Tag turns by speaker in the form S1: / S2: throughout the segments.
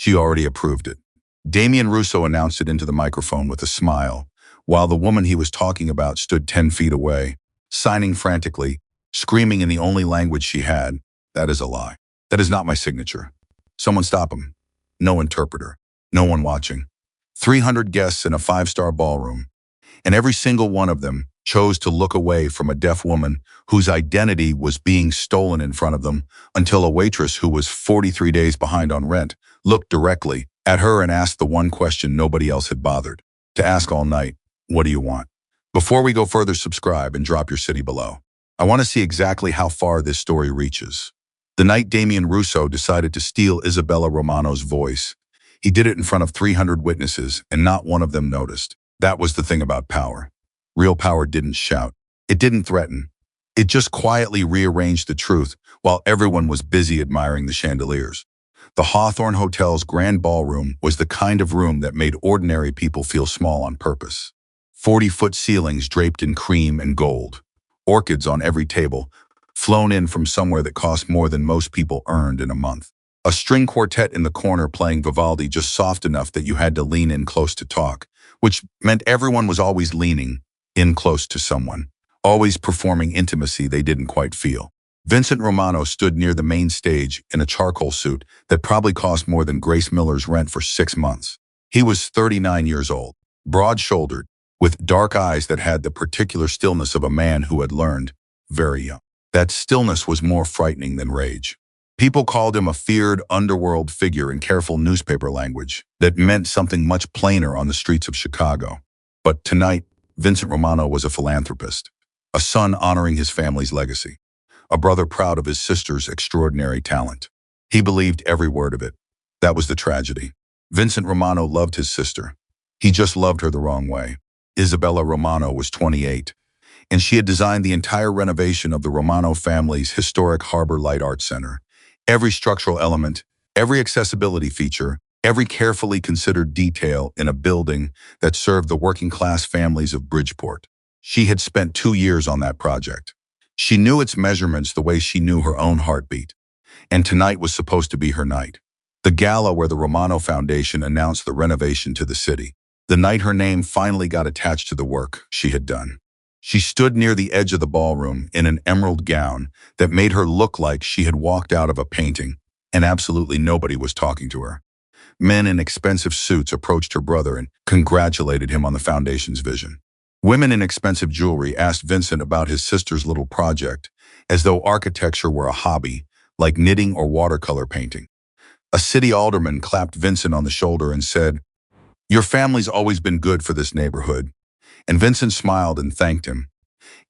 S1: She already approved it. Damian Russo announced it into the microphone with a smile, while the woman he was talking about stood 10 feet away, signing frantically, screaming in the only language she had, "That is a lie. That is not my signature. Someone stop him." No interpreter. No one watching. 300 guests in a five-star ballroom, and every single one of them chose to look away from a deaf woman whose identity was being stolen in front of them, until a waitress who was 43 days behind on rent looked directly at her and asked the one question nobody else had bothered to ask all night: "What do you want?" Before we go further, subscribe and drop your city below. I want to see exactly how far this story reaches. The night Damian Russo decided to steal Isabella Romano's voice, he did it in front of 300 witnesses, and not one of them noticed. That was the thing about power. Real power didn't shout. It didn't threaten. It just quietly rearranged the truth while everyone was busy admiring the chandeliers. The Hawthorne Hotel's grand ballroom was the kind of room that made ordinary people feel small on purpose. 40-foot ceilings draped in cream and gold. Orchids on every table, flown in from somewhere that cost more than most people earned in a month. A string quartet in the corner playing Vivaldi just soft enough that you had to lean in close to talk, which meant everyone was always leaning in close to someone, always performing intimacy they didn't quite feel. Vincent Romano stood near the main stage in a charcoal suit that probably cost more than Grace Miller's rent for 6 months. He was 39 years old, broad-shouldered, with dark eyes that had the particular stillness of a man who had learned very young. That stillness was more frightening than rage. People called him a feared underworld figure in careful newspaper language that meant something much plainer on the streets of Chicago. But tonight, Vincent Romano was a philanthropist, a son honoring his family's legacy, a brother proud of his sister's extraordinary talent. He believed every word of it. That was the tragedy. Vincent Romano loved his sister. He just loved her the wrong way. Isabella Romano was 28, and she had designed the entire renovation of the Romano family's historic Harbor Light Art Center. Every structural element, every accessibility feature, every carefully considered detail in a building that served the working-class families of Bridgeport. She had spent 2 years on that project. She knew its measurements the way she knew her own heartbeat. And tonight was supposed to be her night. The gala where the Romano Foundation announced the renovation to the city. The night her name finally got attached to the work she had done. She stood near the edge of the ballroom in an emerald gown that made her look like she had walked out of a painting, and absolutely nobody was talking to her. Men in expensive suits approached her brother and congratulated him on the foundation's vision. Women in expensive jewelry asked Vincent about his sister's little project, as though architecture were a hobby, like knitting or watercolor painting. A city alderman clapped Vincent on the shoulder and said, "Your family's always been good for this neighborhood." And Vincent smiled and thanked him.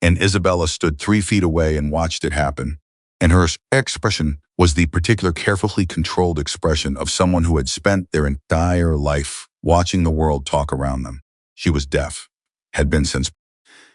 S1: And Isabella stood 3 feet away and watched it happen. And her expression was the particular carefully controlled expression of someone who had spent their entire life watching the world talk around them. She was deaf, had been since.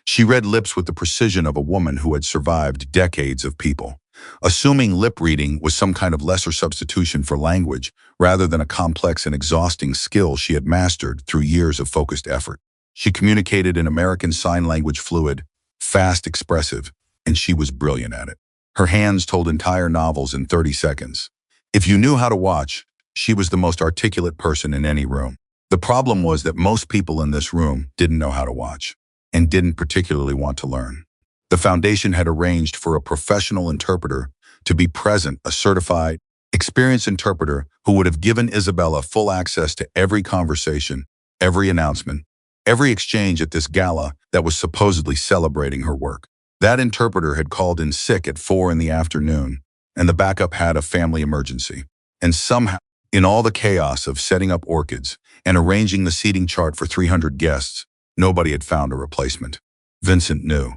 S1: She read lips with the precision of a woman who had survived decades of people, assuming lip reading was some kind of lesser substitution for language rather than a complex and exhausting skill she had mastered through years of focused effort. She communicated in American Sign Language fluid, fast, expressive, and she was brilliant at it. Her hands told entire novels in 30 seconds. If you knew how to watch, she was the most articulate person in any room. The problem was that most people in this room didn't know how to watch, and didn't particularly want to learn. The foundation had arranged for a professional interpreter to be present, a certified, experienced interpreter who would have given Isabella full access to every conversation, every announcement, every exchange at this gala that was supposedly celebrating her work. That interpreter had called in sick at 4 in the afternoon, and the backup had a family emergency. And somehow, in all the chaos of setting up orchids and arranging the seating chart for 300 guests, nobody had found a replacement. Vincent knew.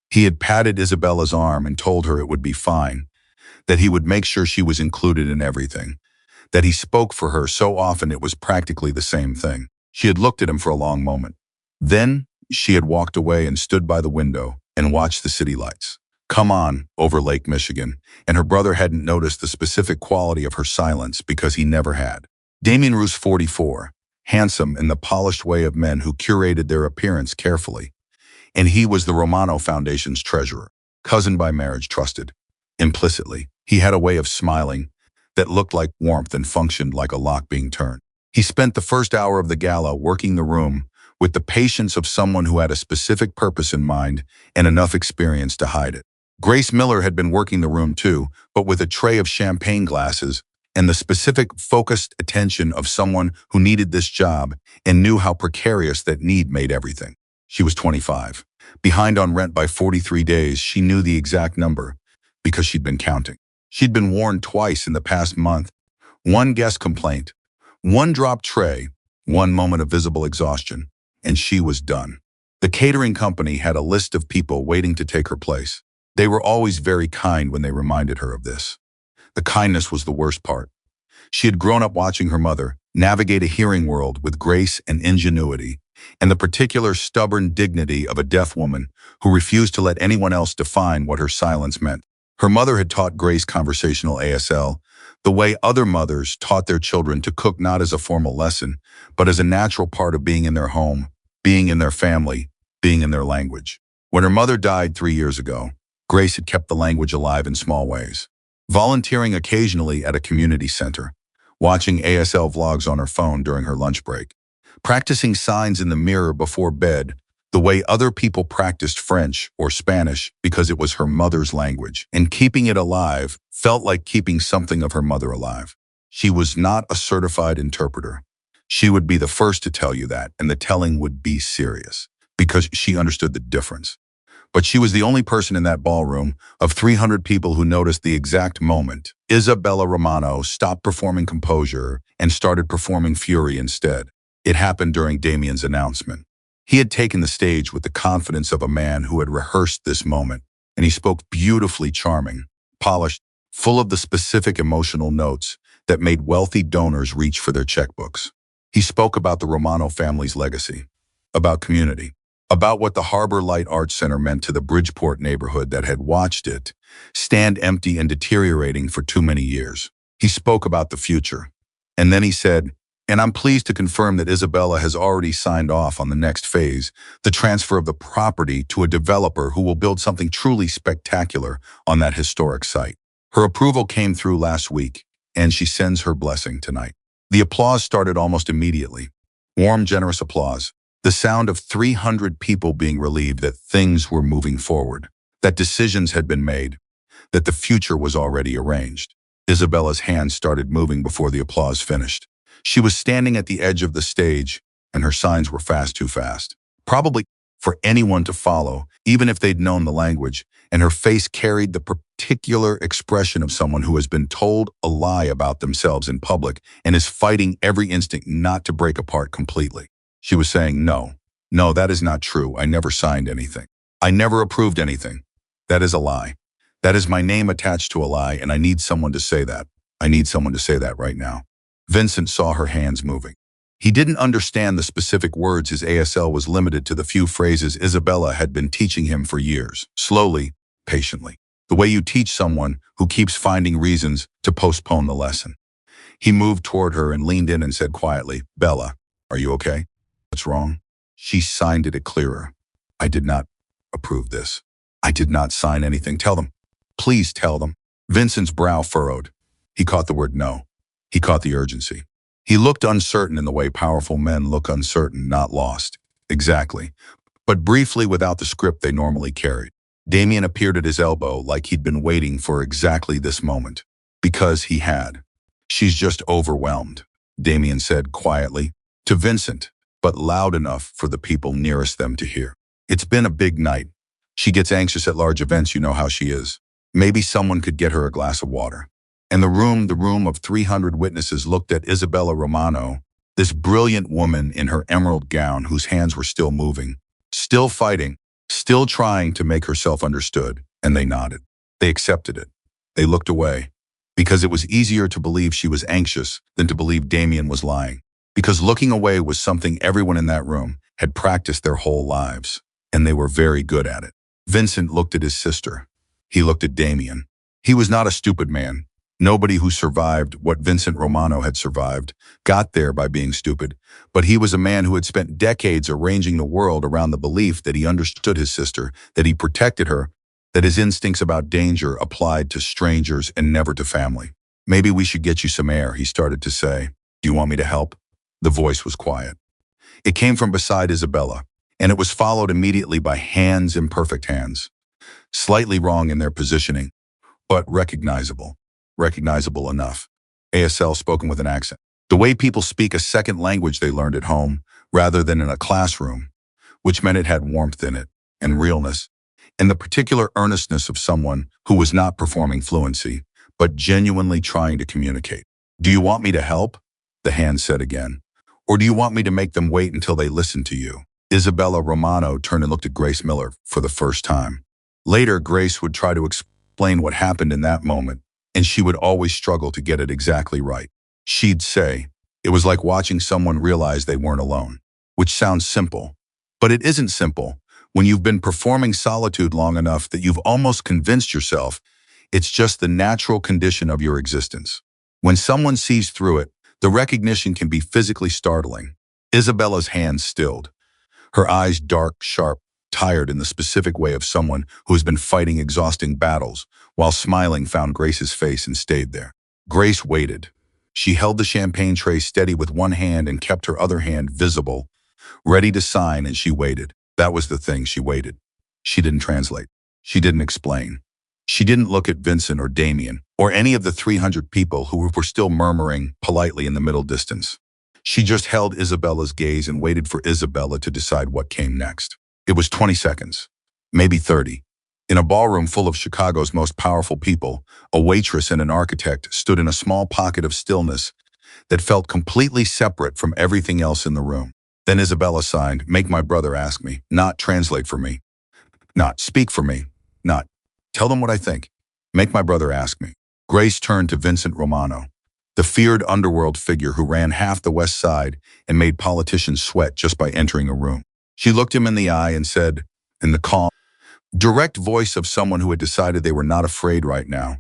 S1: He had patted Isabella's arm and told her it would be fine, that he would make sure she was included in everything, that he spoke for her so often it was practically the same thing. She had looked at him for a long moment. Then she had walked away and stood by the window and watched the city lights come on over Lake Michigan, and her brother hadn't noticed the specific quality of her silence because he never had. Damian Russo, 44, handsome in the polished way of men who curated their appearance carefully, and he was the Romano Foundation's treasurer, cousin by marriage, trusted. Implicitly, he had a way of smiling that looked like warmth and functioned like a lock being turned. He spent the first hour of the gala working the room with the patience of someone who had a specific purpose in mind and enough experience to hide it. Grace Miller had been working the room too, but with a tray of champagne glasses and the specific, focused attention of someone who needed this job and knew how precarious that need made everything. She was 25. Behind on rent by 43 days, she knew the exact number because she'd been counting. She'd been warned twice in the past month. One guest complaint, one dropped tray, one moment of visible exhaustion, and she was done. The catering company had a list of people waiting to take her place. They were always very kind when they reminded her of this. The kindness was the worst part. She had grown up watching her mother navigate a hearing world with grace and ingenuity, and the particular stubborn dignity of a deaf woman who refused to let anyone else define what her silence meant. Her mother had taught Grace conversational ASL, the way other mothers taught their children to cook not as a formal lesson, but as a natural part of being in their home, being in their family, being in their language. When her mother died 3 years ago, Grace had kept the language alive in small ways. Volunteering occasionally at a community center, watching ASL vlogs on her phone during her lunch break, practicing signs in the mirror before bed, the way other people practiced French or Spanish because it was her mother's language, and keeping it alive felt like keeping something of her mother alive. She was not a certified interpreter. She would be the first to tell you that, and the telling would be serious, because she understood the difference. But she was the only person in that ballroom of 300 people who noticed the exact moment Isabella Romano stopped performing composure and started performing fury instead. It happened during Damian's announcement. He had taken the stage with the confidence of a man who had rehearsed this moment, and he spoke beautifully charming, polished, full of the specific emotional notes that made wealthy donors reach for their checkbooks. He spoke about the Romano family's legacy, about community, about what the Harbor Light Arts Center meant to the Bridgeport neighborhood that had watched it stand empty and deteriorating for too many years. He spoke about the future, and then he said, "And I'm pleased to confirm that Isabella has already signed off on the next phase, the transfer of the property to a developer who will build something truly spectacular on that historic site. Her approval came through last week, and she sends her blessing tonight." The applause started almost immediately. Warm, generous applause. The sound of 300 people being relieved that things were moving forward, that decisions had been made, that the future was already arranged. Isabella's hands started moving before the applause finished. She was standing at the edge of the stage, and her signs were fast too fast. Probably for anyone to follow, even if they'd known the language, and her face carried the particular expression of someone who has been told a lie about themselves in public and is fighting every instinct not to break apart completely. She was saying, "No, that is not true. I never signed anything. I never approved anything. That is a lie. That is my name attached to a lie, and I need someone to say that. I need someone to say that right now." Vincent saw her hands moving. He didn't understand the specific words. His ASL was limited to the few phrases Isabella had been teaching him for years, slowly, patiently, the way you teach someone who keeps finding reasons to postpone the lesson. He moved toward her and leaned in and said quietly, "Bella, are you okay? What's wrong?" She signed it clearer. "I did not approve this. I did not sign anything. Tell them. Please tell them." Vincent's brow furrowed. He caught the word no. He caught the urgency. He looked uncertain in the way powerful men look uncertain, not lost. Exactly. But briefly without the script they normally carried. Damian appeared at his elbow like he'd been waiting for exactly this moment. Because he had. "She's just overwhelmed," Damian said quietly to Vincent, but loud enough for the people nearest them to hear. "It's been a big night. She gets anxious at large events, you know how she is. Maybe someone could get her a glass of water." And the room of 300 witnesses looked at Isabella Romano, this brilliant woman in her emerald gown whose hands were still moving, still fighting, still trying to make herself understood, and they nodded. They accepted it. They looked away, because it was easier to believe she was anxious than to believe Damian was lying, because looking away was something everyone in that room had practiced their whole lives, and they were very good at it. Vincent looked at his sister. He looked at Damian. He was not a stupid man. Nobody who survived what Vincent Romano had survived got there by being stupid, but he was a man who had spent decades arranging the world around the belief that he understood his sister, that he protected her, that his instincts about danger applied to strangers and never to family. Maybe we should get you some air, he started to say. Do you want me to help? The voice was quiet. It came from beside Isabella, and it was followed immediately by hands, imperfect hands. Slightly wrong in their positioning, but recognizable. Recognizable enough. ASL spoken with an accent. The way people speak a second language they learned at home, rather than in a classroom, which meant it had warmth in it, and realness, and the particular earnestness of someone who was not performing fluency, but genuinely trying to communicate. Do you want me to help? The hand said again. Or do you want me to make them wait until they listen to you? Isabella Romano turned and looked at Grace Miller for the first time. Later, Grace would try to explain what happened in that moment, and she would always struggle to get it exactly right. She'd say, it was like watching someone realize they weren't alone, which sounds simple. But it isn't simple when you've been performing solitude long enough that you've almost convinced yourself it's just the natural condition of your existence. When someone sees through it, the recognition can be physically startling. Isabella's hands stilled, her eyes dark, sharp, tired in the specific way of someone who has been fighting exhausting battles, while smiling found Grace's face and stayed there. Grace waited. She held the champagne tray steady with one hand and kept her other hand visible, ready to sign, and she waited. That was the thing, she waited. She didn't translate. She didn't explain. She didn't look at Vincent or Damian or any of the 300 people who were still murmuring politely in the middle distance. She just held Isabella's gaze and waited for Isabella to decide what came next. It was 20 seconds, maybe 30. In a ballroom full of Chicago's most powerful people, a waitress and an architect stood in a small pocket of stillness that felt completely separate from everything else in the room. Then Isabella signed, make my brother ask me, not translate for me, not speak for me, not tell them what I think. Make my brother ask me. Grace turned to Vincent Romano, the feared underworld figure who ran half the West Side and made politicians sweat just by entering a room. She looked him in the eye and said, in the calm, direct voice of someone who had decided they were not afraid right now,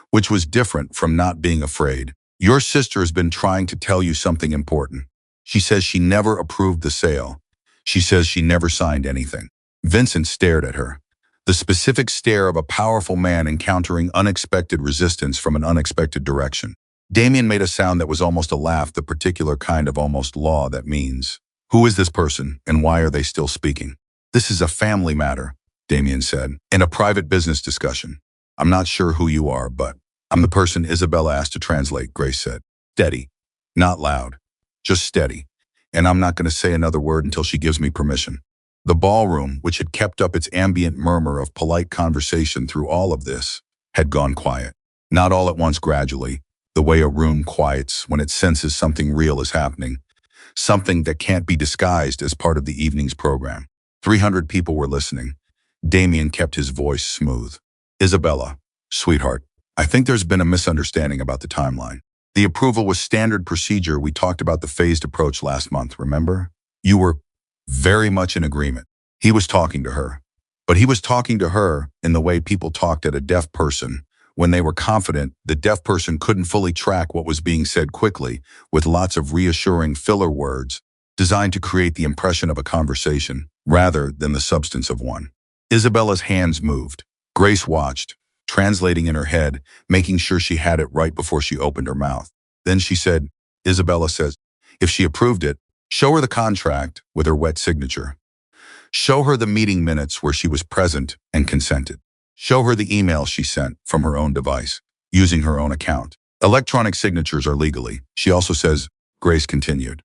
S1: which was different from not being afraid. Your sister has been trying to tell you something important. She says she never approved the sale. She says she never signed anything. Vincent stared at her. The specific stare of a powerful man encountering unexpected resistance from an unexpected direction. Damian made a sound that was almost a laugh, the particular kind of almost law that means, who is this person and why are they still speaking? This is a family matter, Damian said, in a private business discussion. I'm not sure who you are, but I'm the person Isabella asked to translate, Grace said. Steady, not loud, just steady. And I'm not going to say another word until she gives me permission. The ballroom, which had kept up its ambient murmur of polite conversation through all of this, had gone quiet. Not all at once, gradually, the way a room quiets when it senses something real is happening, something that can't be disguised as part of the evening's program. 300 people were listening. Damian kept his voice smooth. Isabella, sweetheart, I think there's been a misunderstanding about the timeline. The approval was standard procedure. We talked about the phased approach last month, remember? You were very much in agreement. He was talking to her, but he was talking to her in the way people talked at a deaf person when they were confident the deaf person couldn't fully track what was being said quickly, with lots of reassuring filler words designed to create the impression of a conversation rather than the substance of one. Isabella's hands moved. Grace watched, translating in her head, making sure she had it right before she opened her mouth. Then she said, Isabella says, if she approved it, show her the contract with her wet signature. Show her the meeting minutes where she was present and consented. Show her the email she sent from her own device, using her own account. Electronic signatures are legally, she also says, Grace continued,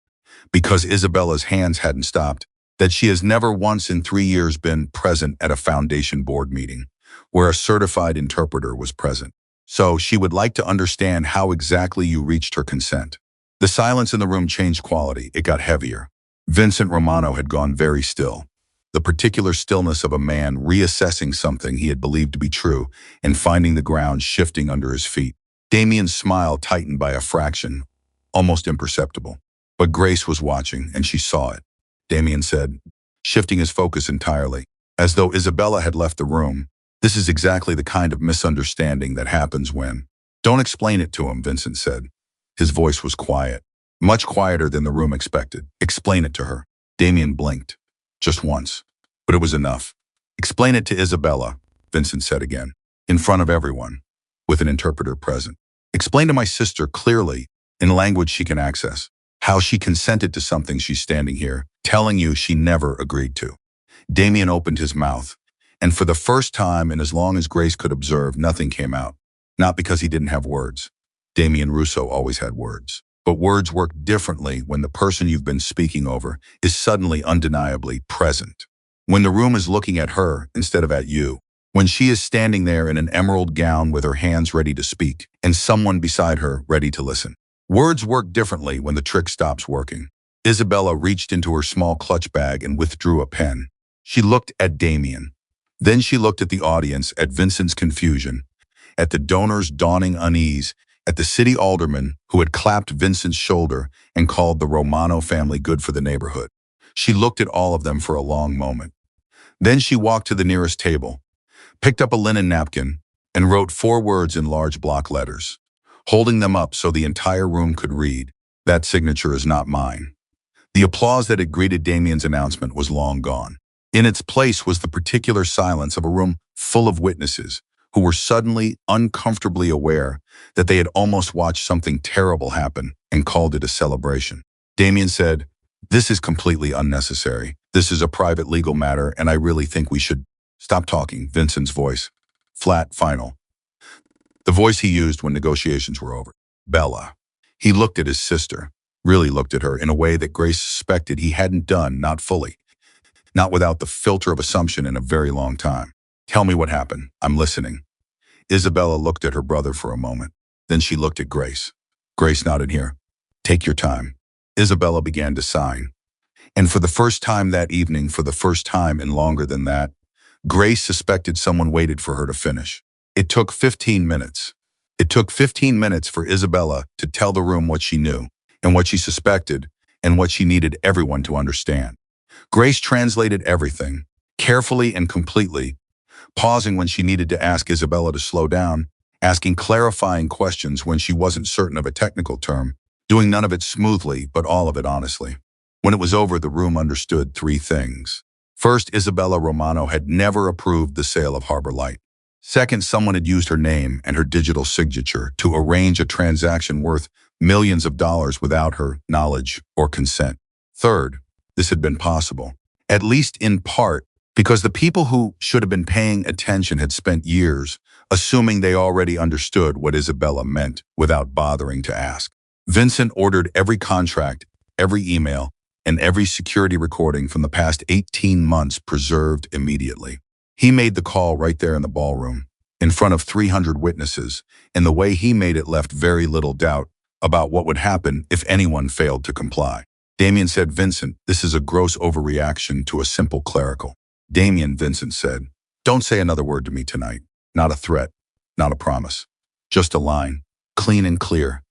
S1: because Isabella's hands hadn't stopped, that she has never once in 3 years been present at a foundation board meeting where a certified interpreter was present. So she would like to understand how exactly you reached her consent. The silence in the room changed quality. It got heavier. Vincent Romano had gone very still. The particular stillness of a man reassessing something he had believed to be true and finding the ground shifting under his feet. Damian's smile tightened by a fraction, almost imperceptible. But Grace was watching, and she saw it. Damian said, shifting his focus entirely, as though Isabella had left the room. This is exactly the kind of misunderstanding that happens when... Don't explain it to him, Vincent said. His voice was quiet, much quieter than the room expected. Explain it to her. Damian blinked, just once, but it was enough. Explain it to Isabella, Vincent said again, in front of everyone, with an interpreter present. Explain to my sister clearly, in language she can access, how she consented to something she's standing here, telling you she never agreed to. Damian opened his mouth, and for the first time in as long as Grace could observe, nothing came out. Not because he didn't have words. Damian Russo always had words. But words work differently when the person you've been speaking over is suddenly undeniably present. When the room is looking at her instead of at you. When she is standing there in an emerald gown with her hands ready to speak and someone beside her ready to listen. Words work differently when the trick stops working. Isabella reached into her small clutch bag and withdrew a pen. She looked at Damian. Then she looked at the audience, at Vincent's confusion, at the donor's dawning unease, at the city alderman who had clapped Vincent's shoulder and called the Romano family good for the neighborhood. She looked at all of them for a long moment. Then she walked to the nearest table, picked up a linen napkin, and wrote 4 words in large block letters, holding them up so the entire room could read, "That signature is not mine." The applause that had greeted Damian's announcement was long gone. In its place was the particular silence of a room full of witnesses who were suddenly uncomfortably aware that they had almost watched something terrible happen and called it a celebration. Damian said, "This is completely unnecessary. This is a private legal matter, and I really think we should stop talking." Vincent's voice, flat, final. The voice he used when negotiations were over. Bella. He looked at his sister, really looked at her in a way that Grace suspected he hadn't done, not fully. Not without the filter of assumption in a very long time. "Tell me what happened. I'm listening." Isabella looked at her brother for a moment. Then she looked at Grace. Grace nodded here. "Take your time." Isabella began to sign. And for the first time that evening, for the first time in longer than that, Grace suspected someone waited for her to finish. It took 15 minutes. It took 15 minutes for Isabella to tell the room what she knew, and what she suspected, and what she needed everyone to understand. Grace translated everything, carefully and completely, pausing when she needed to ask Isabella to slow down, asking clarifying questions when she wasn't certain of a technical term, doing none of it smoothly, but all of it honestly. When it was over, the room understood 3 things. First, Isabella Romano had never approved the sale of Harbor Light. Second, someone had used her name and her digital signature to arrange a transaction worth millions of dollars without her knowledge or consent. Third, this had been possible, at least in part, because the people who should have been paying attention had spent years assuming they already understood what Isabella meant without bothering to ask. Vincent ordered every contract, every email, and every security recording from the past 18 months preserved immediately. He made the call right there in the ballroom, in front of 300 witnesses, and the way he made it left very little doubt about what would happen if anyone failed to comply. Damian said, "Vincent, this is a gross overreaction to a simple clerical." "Damian," Vincent said, "don't say another word to me tonight. Not a threat, not a promise. Just a line, clean and clear."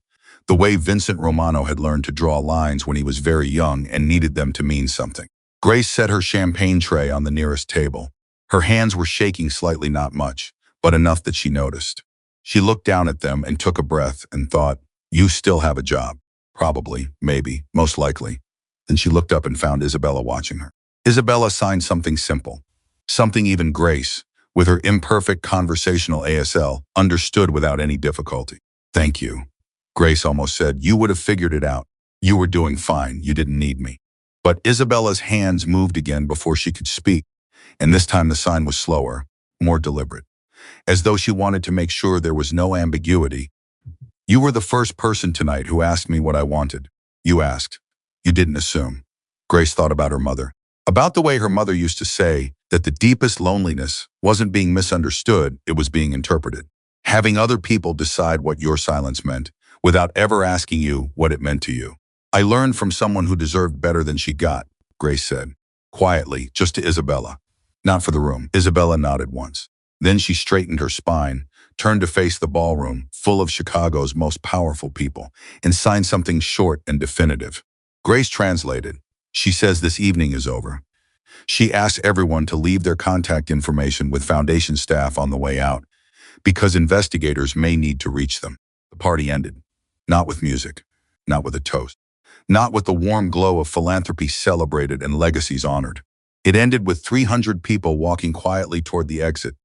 S1: The way Vincent Romano had learned to draw lines when he was very young and needed them to mean something. Grace set her champagne tray on the nearest table. Her hands were shaking slightly, not much, but enough that she noticed. She looked down at them and took a breath and thought, "You still have a job." Probably, maybe, most likely. Then she looked up and found Isabella watching her. Isabella signed something simple, something even Grace, with her imperfect conversational ASL, understood without any difficulty. "Thank you." Grace almost said, "You would have figured it out. You were doing fine. You didn't need me." But Isabella's hands moved again before she could speak, and this time the sign was slower, more deliberate, as though she wanted to make sure there was no ambiguity. "You were the first person tonight who asked me what I wanted. You asked. You didn't assume." Grace thought about her mother, about the way her mother used to say that the deepest loneliness wasn't being misunderstood, it was being interpreted. Having other people decide what your silence meant, without ever asking you what it meant to you. "I learned from someone who deserved better than she got," Grace said, quietly, just to Isabella. Not for the room. Isabella nodded once. Then she straightened her spine, turned to face the ballroom, full of Chicago's most powerful people, and signed something short and definitive. Grace translated. "She says this evening is over. She asks everyone to leave their contact information with Foundation staff on the way out, because investigators may need to reach them." The party ended. Not with music, not with a toast, not with the warm glow of philanthropy celebrated and legacies honored. It ended with 300 people walking quietly toward the exit,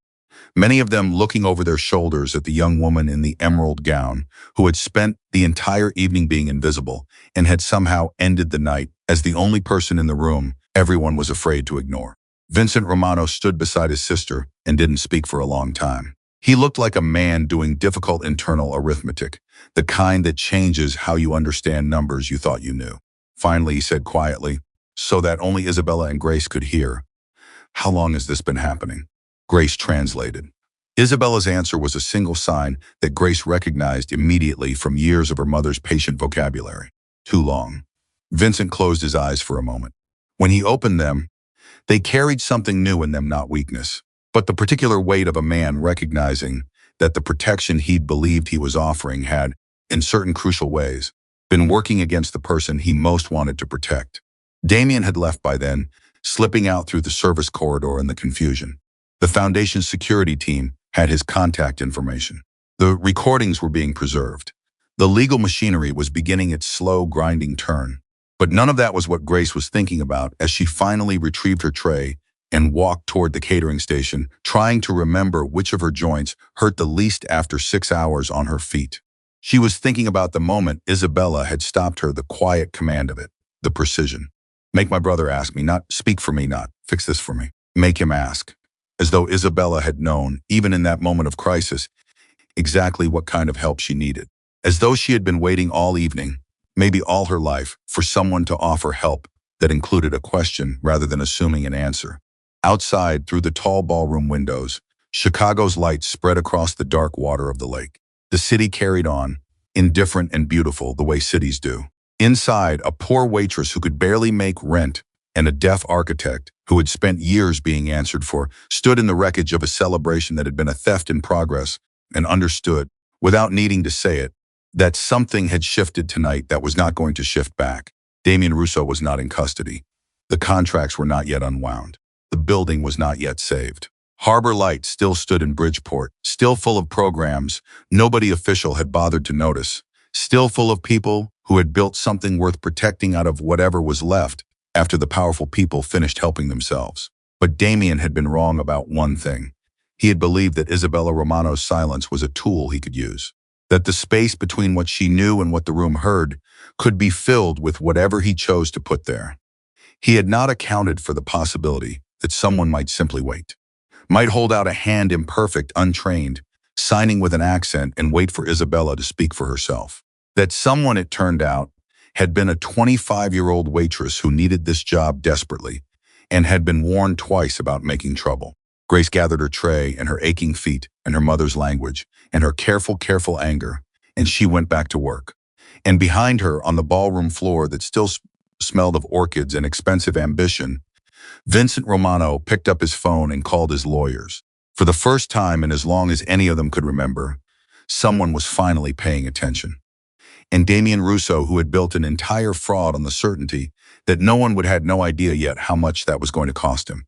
S1: many of them looking over their shoulders at the young woman in the emerald gown who had spent the entire evening being invisible and had somehow ended the night as the only person in the room everyone was afraid to ignore. Vincent Romano stood beside his sister and didn't speak for a long time. He looked like a man doing difficult internal arithmetic, the kind that changes how you understand numbers you thought you knew. Finally, he said quietly, so that only Isabella and Grace could hear, "How long has this been happening?" Grace translated. Isabella's answer was a single sign that Grace recognized immediately from years of her mother's patient vocabulary. Too long. Vincent closed his eyes for a moment. When he opened them, they carried something new in them, not weakness, but the particular weight of a man recognizing that the protection he'd believed he was offering had, in certain crucial ways, been working against the person he most wanted to protect. Damian had left by then, slipping out through the service corridor in the confusion. The Foundation's security team had his contact information. The recordings were being preserved. The legal machinery was beginning its slow, grinding turn. But none of that was what Grace was thinking about as she finally retrieved her tray and walked toward the catering station, trying to remember which of her joints hurt the least after 6 hours on her feet. She was thinking about the moment Isabella had stopped her, the quiet command of it, the precision. Make my brother ask me, not speak for me, not fix this for me. Make him ask. As though Isabella had known, even in that moment of crisis, exactly what kind of help she needed. As though she had been waiting all evening, maybe all her life, for someone to offer help that included a question rather than assuming an answer. Outside, through the tall ballroom windows, Chicago's lights spread across the dark water of the lake. The city carried on, indifferent and beautiful the way cities do. Inside, a poor waitress who could barely make rent and a deaf architect who had spent years being answered for stood in the wreckage of a celebration that had been a theft in progress and understood, without needing to say it, that something had shifted tonight that was not going to shift back. Damian Russo was not in custody. The contracts were not yet unwound. The building was not yet saved. Harbor Light still stood in Bridgeport, still full of programs nobody official had bothered to notice, still full of people who had built something worth protecting out of whatever was left after the powerful people finished helping themselves. But Damian had been wrong about one thing. He had believed that Isabella Romano's silence was a tool he could use, that the space between what she knew and what the room heard could be filled with whatever he chose to put there. He had not accounted for the possibility that someone might simply wait, might hold out a hand imperfect, untrained, signing with an accent and wait for Isabella to speak for herself. That someone, it turned out, had been a 25-year-old waitress who needed this job desperately and had been warned twice about making trouble. Grace gathered her tray and her aching feet and her mother's language and her careful anger, and she went back to work. And behind her, on the ballroom floor that still smelled of orchids and expensive ambition, Vincent Romano picked up his phone and called his lawyers. For the first time in as long as any of them could remember, someone was finally paying attention. And Damian Russo, who had built an entire fraud on the certainty that no one would have no idea yet how much that was going to cost him.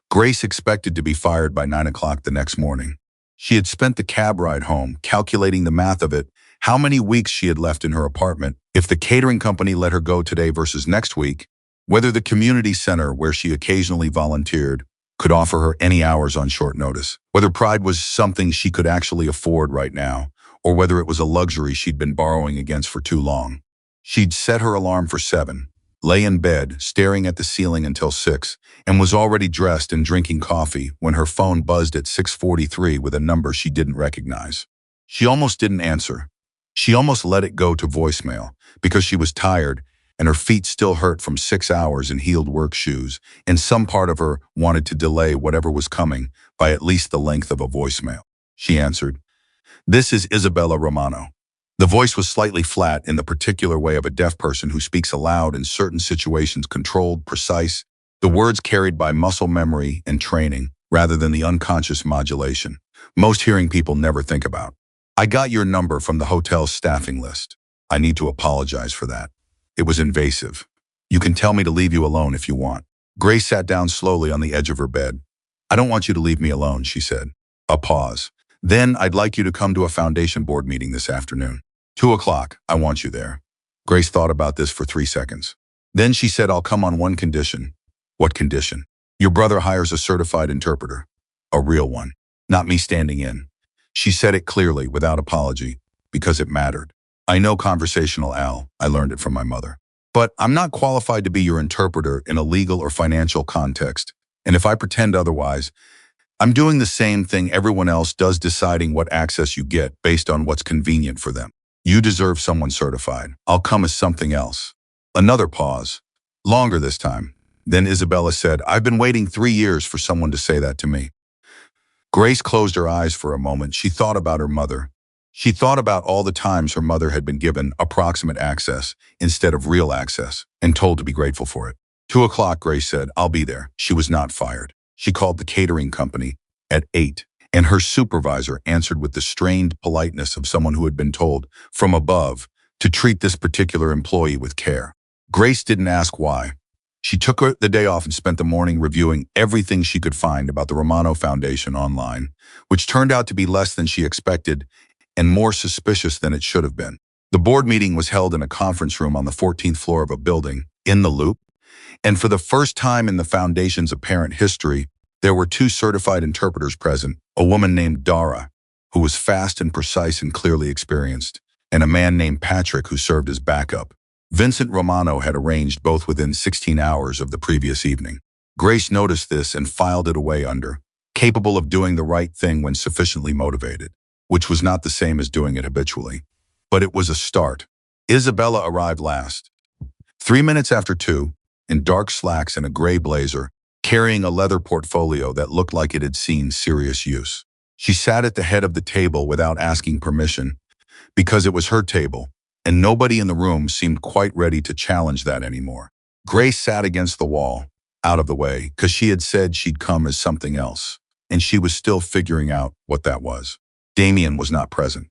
S1: Grace expected to be fired by 9 o'clock the next morning. She had spent the cab ride home, calculating the math of it, how many weeks she had left in her apartment, if the catering company let her go today versus next week, whether the community center where she occasionally volunteered could offer her any hours on short notice, whether pride was something she could actually afford right now, or whether it was a luxury she'd been borrowing against for too long. She'd set her alarm for 7, lay in bed, staring at the ceiling until 6, and was already dressed and drinking coffee when her phone buzzed at 6:43 with a number she didn't recognize. She almost didn't answer. She almost let it go to voicemail because she was tired and her feet still hurt from 6 hours in heeled work shoes, and some part of her wanted to delay whatever was coming by at least the length of a voicemail. She answered, "This is Isabella Romano." The voice was slightly flat in the particular way of a deaf person who speaks aloud in certain situations, controlled, precise, the words carried by muscle memory and training, rather than the unconscious modulation most hearing people never think about. "I got your number from the hotel's staffing list. I need to apologize for that. It was invasive. You can tell me to leave you alone if you want." Grace sat down slowly on the edge of her bed. "I don't want you to leave me alone," she said. A pause. "Then I'd like you to come to a foundation board meeting this afternoon. 2 o'clock, I want you there." Grace thought about this for 3 seconds. Then she said, "I'll come on one condition." "What condition?" "Your brother hires a certified interpreter. A real one." not me standing in. She said it clearly, without apology, because it mattered. I know conversational Al, I learned it from my mother. But I'm not qualified to be your interpreter in a legal or financial context. And if I pretend otherwise, I'm doing the same thing everyone else does, deciding what access you get based on what's convenient for them. You deserve someone certified. I'll come as something else. Another pause. Longer this time. Then Isabella said, I've been waiting 3 years for someone to say that to me. Grace closed her eyes for a moment. She thought about her mother. She thought about all the times her mother had been given approximate access instead of real access and told to be grateful for it. 2 o'clock, Grace said, I'll be there. She was not fired. She called the catering company at 8, and her supervisor answered with the strained politeness of someone who had been told from above to treat this particular employee with care. Grace didn't ask why. She took the day off and spent the morning reviewing everything she could find about the Romano Foundation online, which turned out to be less than she expected and more suspicious than it should have been. The board meeting was held in a conference room on the 14th floor of a building in the Loop, and for the first time in the foundation's apparent history, there were 2 certified interpreters present, a woman named Dara, who was fast and precise and clearly experienced, and a man named Patrick who served as backup. Vincent Romano had arranged both within 16 hours of the previous evening. Grace noticed this and filed it away under, capable of doing the right thing when sufficiently motivated, which was not the same as doing it habitually. But it was a start. Isabella arrived last. 3 minutes after 2, in dark slacks and a gray blazer, carrying a leather portfolio that looked like it had seen serious use. She sat at the head of the table without asking permission, because it was her table, and nobody in the room seemed quite ready to challenge that anymore. Grace sat against the wall, out of the way, because she had said she'd come as something else, and she was still figuring out what that was. Damian was not present.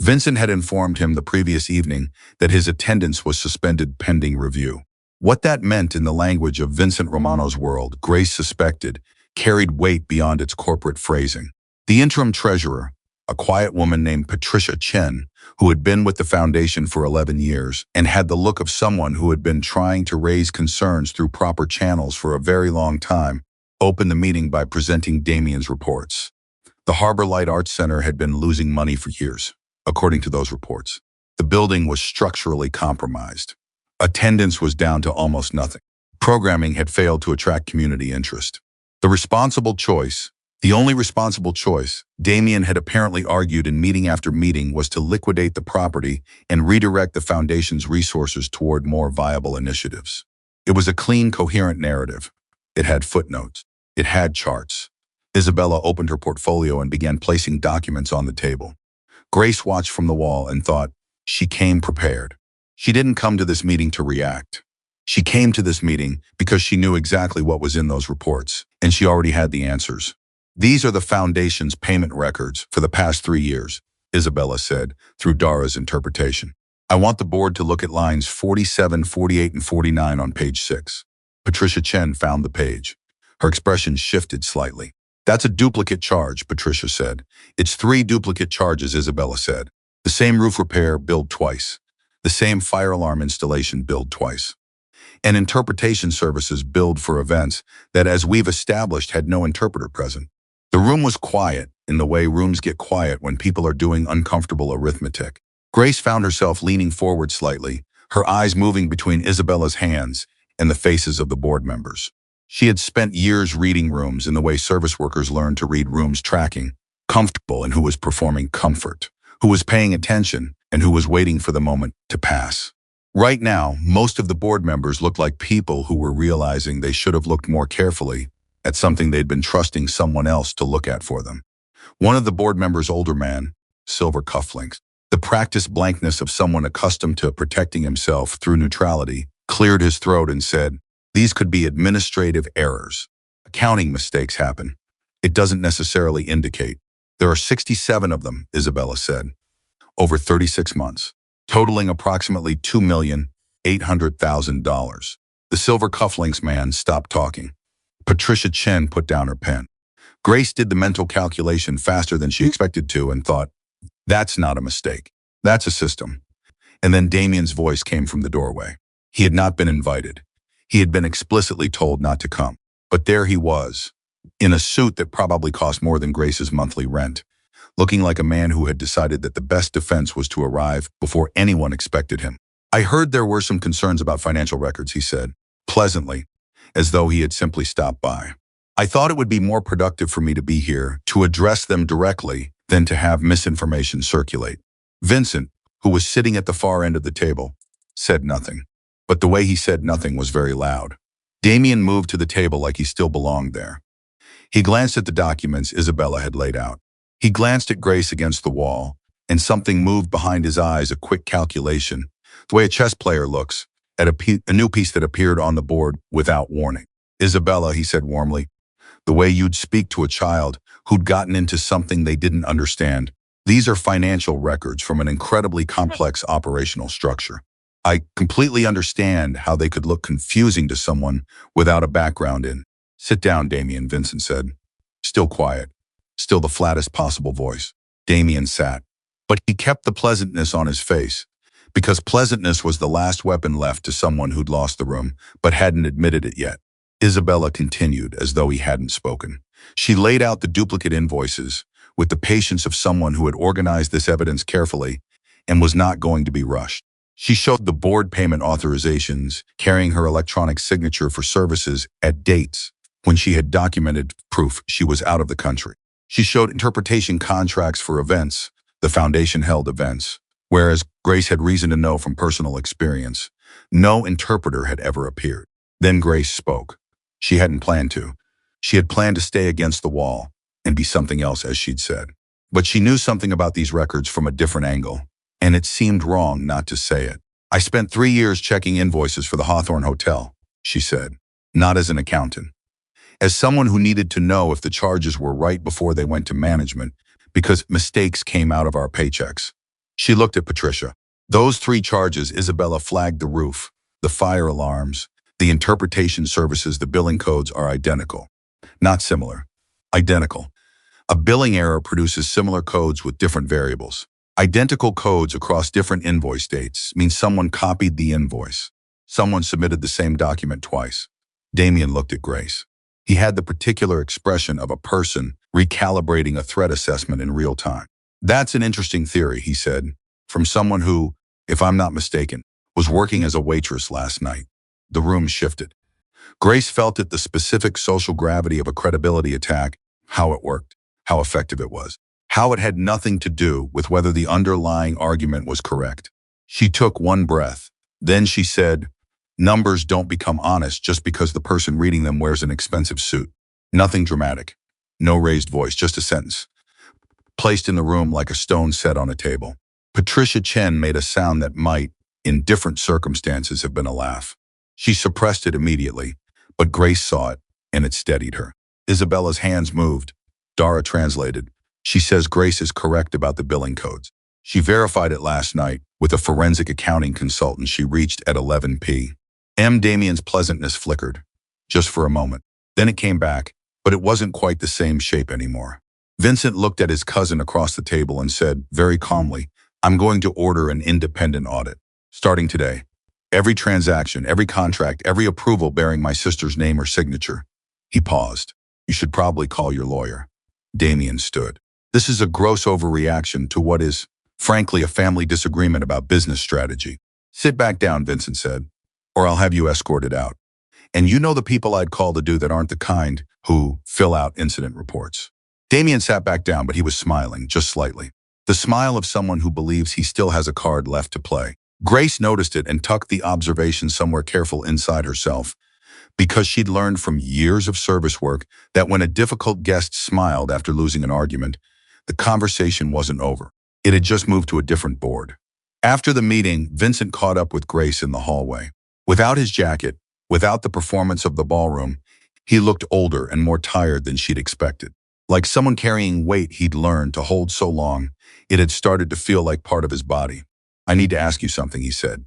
S1: Vincent had informed him the previous evening that his attendance was suspended pending review. What that meant in the language of Vincent Romano's world, Grace suspected, carried weight beyond its corporate phrasing. The interim treasurer, a quiet woman named Patricia Chen, who had been with the foundation for 11 years and had the look of someone who had been trying to raise concerns through proper channels for a very long time, opened the meeting by presenting Damian's reports. The Harbor Light Arts Center had been losing money for years, according to those reports. The building was structurally compromised. Attendance was down to almost nothing. Programming had failed to attract community interest. The only responsible choice, Damian had apparently argued in meeting after meeting, was to liquidate the property and redirect the foundation's resources toward more viable initiatives. It was a clean, coherent narrative. It had footnotes. It had charts. Isabella opened her portfolio and began placing documents on the table. Grace watched from the wall and thought, she came prepared. She didn't come to this meeting to react. She came to this meeting because she knew exactly what was in those reports, and she already had the answers. These are the foundation's payment records for the past 3 years, Isabella said, through Dara's interpretation. I want the board to look at lines 47, 48, and 49 on page 6. Patricia Chen found the page. Her expression shifted slightly. That's a duplicate charge, Patricia said. It's 3 duplicate charges, Isabella said. The same roof repair billed twice. The same fire alarm installation billed twice. And interpretation services billed for events that, as we've established, had no interpreter present. The room was quiet in the way rooms get quiet when people are doing uncomfortable arithmetic. Grace found herself leaning forward slightly, her eyes moving between Isabella's hands and the faces of the board members. She had spent years reading rooms in the way service workers learn to read rooms, tracking, comfortable, and who was performing comfort, who was paying attention, and who was waiting for the moment to pass. Right now, most of the board members looked like people who were realizing they should have looked more carefully at something they'd been trusting someone else to look at for them. One of the board members, older man, silver cufflinks, the practiced blankness of someone accustomed to protecting himself through neutrality, cleared his throat and said, these could be administrative errors. Accounting mistakes happen. It doesn't necessarily indicate. There are 67 of them, Isabella said, over 36 months, totaling approximately $2,800,000. The silver cufflinks man stopped talking. Patricia Chen put down her pen. Grace did the mental calculation faster than she expected to and thought, that's not a mistake. That's a system. And then Damian's voice came from the doorway. He had not been invited. He had been explicitly told not to come. But there he was, in a suit that probably cost more than Grace's monthly rent, looking like a man who had decided that the best defense was to arrive before anyone expected him. I heard there were some concerns about financial records, he said, pleasantly, as though he had simply stopped by. I thought it would be more productive for me to be here to address them directly than to have misinformation circulate. Vincent, who was sitting at the far end of the table, said nothing. But the way he said nothing was very loud. Damian moved to the table like he still belonged there. He glanced at the documents Isabella had laid out. He glanced at Grace against the wall, and something moved behind his eyes, a quick calculation, the way a chess player looks at a new piece that appeared on the board without warning. Isabella, he said warmly, the way you'd speak to a child who'd gotten into something they didn't understand. These are financial records from an incredibly complex operational structure. I completely understand how they could look confusing to someone without a background in. Sit down, Damian, Vincent said. Still quiet. Still the flattest possible voice. Damian sat. But he kept the pleasantness on his face, because pleasantness was the last weapon left to someone who'd lost the room, but hadn't admitted it yet. Isabella continued as though he hadn't spoken. She laid out the duplicate invoices with the patience of someone who had organized this evidence carefully and was not going to be rushed. She showed the board payment authorizations carrying her electronic signature for services at dates when she had documented proof she was out of the country. She showed interpretation contracts for events, the foundation held events, whereas Grace had reason to know from personal experience, no interpreter had ever appeared. Then Grace spoke. She hadn't planned to. She had planned to stay against the wall and be something else, as she'd said. But she knew something about these records from a different angle, and it seemed wrong not to say it. I spent 3 years checking invoices for the Hawthorne Hotel, she said, not as an accountant. As someone who needed to know if the charges were right before they went to management, because mistakes came out of our paychecks. She looked at Patricia. Those 3 charges, Isabella flagged the roof, the fire alarms, the interpretation services, the billing codes are identical. Not similar. Identical. A billing error produces similar codes with different variables. Identical codes across different invoice dates means someone copied the invoice. Someone submitted the same document twice. Damian looked at Grace. He had the particular expression of a person recalibrating a threat assessment in real time. That's an interesting theory, he said, from someone who, if I'm not mistaken, was working as a waitress last night. The room shifted. Grace felt it, the specific social gravity of a credibility attack, how it worked, how effective it was, how it had nothing to do with whether the underlying argument was correct. She took one breath. Then she said, numbers don't become honest just because the person reading them wears an expensive suit. Nothing dramatic. No raised voice, just a sentence, placed in the room like a stone set on a table. Patricia Chen made a sound that might, in different circumstances, have been a laugh. She suppressed it immediately, but Grace saw it, and it steadied her. Isabella's hands moved. Dara translated. She says Grace is correct about the billing codes. She verified it last night with a forensic accounting consultant she reached at 11 p.m. Damian's pleasantness flickered, just for a moment. Then it came back, but it wasn't quite the same shape anymore. Vincent looked at his cousin across the table and said, very calmly, I'm going to order an independent audit, starting today. Every transaction, every contract, every approval bearing my sister's name or signature. He paused. You should probably call your lawyer. Damian stood. This is a gross overreaction to what is, frankly, a family disagreement about business strategy. Sit back down, Vincent said, or I'll have you escorted out. And you know the people I'd call to do that aren't the kind who fill out incident reports. Damian sat back down, but he was smiling, just slightly. The smile of someone who believes he still has a card left to play. Grace noticed it and tucked the observation somewhere careful inside herself, because she'd learned from years of service work that when a difficult guest smiled after losing an argument, the conversation wasn't over. It had just moved to a different board. After the meeting, Vincent caught up with Grace in the hallway. Without his jacket, without the performance of the ballroom, he looked older and more tired than she'd expected. Like someone carrying weight he'd learned to hold so long, it had started to feel like part of his body. I need to ask you something, he said.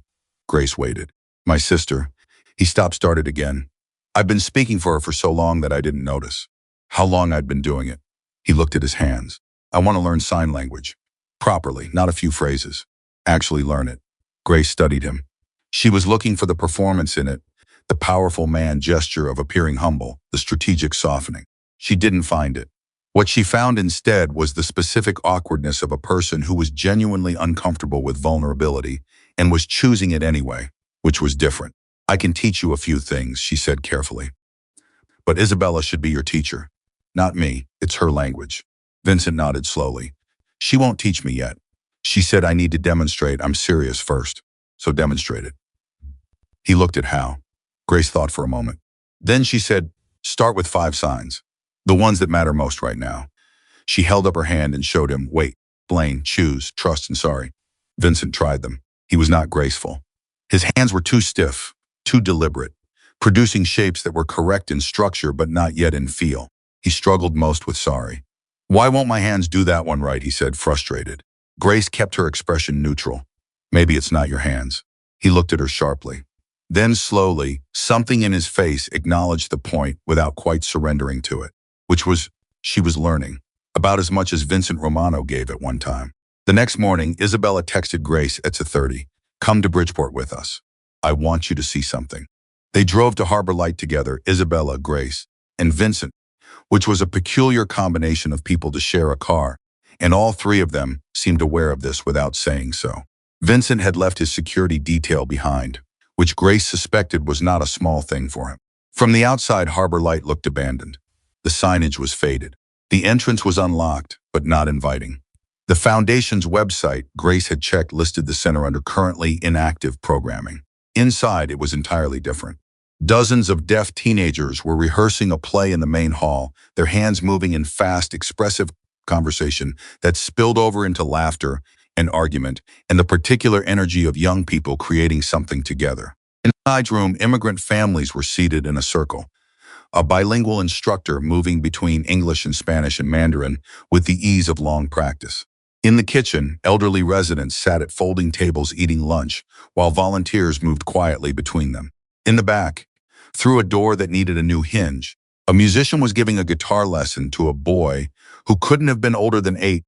S1: Grace waited. My sister. He started again. I've been speaking for her for so long that I didn't notice how long I'd been doing it. He looked at his hands. I want to learn sign language. Properly, not a few phrases. Actually learn it. Grace studied him. She was looking for the performance in it, the powerful man gesture of appearing humble, the strategic softening. She didn't find it. What she found instead was the specific awkwardness of a person who was genuinely uncomfortable with vulnerability and was choosing it anyway, which was different. I can teach you a few things, she said carefully. But Isabella should be your teacher. Not me, it's her language. Vincent nodded slowly. She won't teach me yet. She said I need to demonstrate I'm serious first. So demonstrate it. He looked at how. Grace thought for a moment. Then she said, start with 5 signs. The ones that matter most right now. She held up her hand and showed him, wait, blame, choose, trust, and sorry. Vincent tried them. He was not graceful. His hands were too stiff, too deliberate, producing shapes that were correct in structure but not yet in feel. He struggled most with sorry. Why won't my hands do that one right, he said, frustrated. Grace kept her expression neutral. Maybe it's not your hands. He looked at her sharply. Then slowly, something in his face acknowledged the point without quite surrendering to it, which was, she was learning, about as much as Vincent Romano gave at one time. The next morning, Isabella texted Grace at 2:30, come to Bridgeport with us. I want you to see something. They drove to Harbor Light together, Isabella, Grace, and Vincent, which was a peculiar combination of people to share a car, and all 3 of them seemed aware of this without saying so. Vincent had left his security detail behind, which Grace suspected was not a small thing for him. From the outside, Harbor Light looked abandoned. The signage was faded. The entrance was unlocked, but not inviting. The foundation's website, Grace had checked, listed the center under currently inactive programming. Inside, it was entirely different. Dozens of deaf teenagers were rehearsing a play in the main hall, their hands moving in fast, expressive conversation that spilled over into laughter and argument, and the particular energy of young people creating something together. Inside room, immigrant families were seated in a circle. A bilingual instructor moving between English and Spanish and Mandarin with the ease of long practice. In the kitchen, elderly residents sat at folding tables eating lunch, while volunteers moved quietly between them. In the back, through a door that needed a new hinge, a musician was giving a guitar lesson to a boy who couldn't have been older than 8.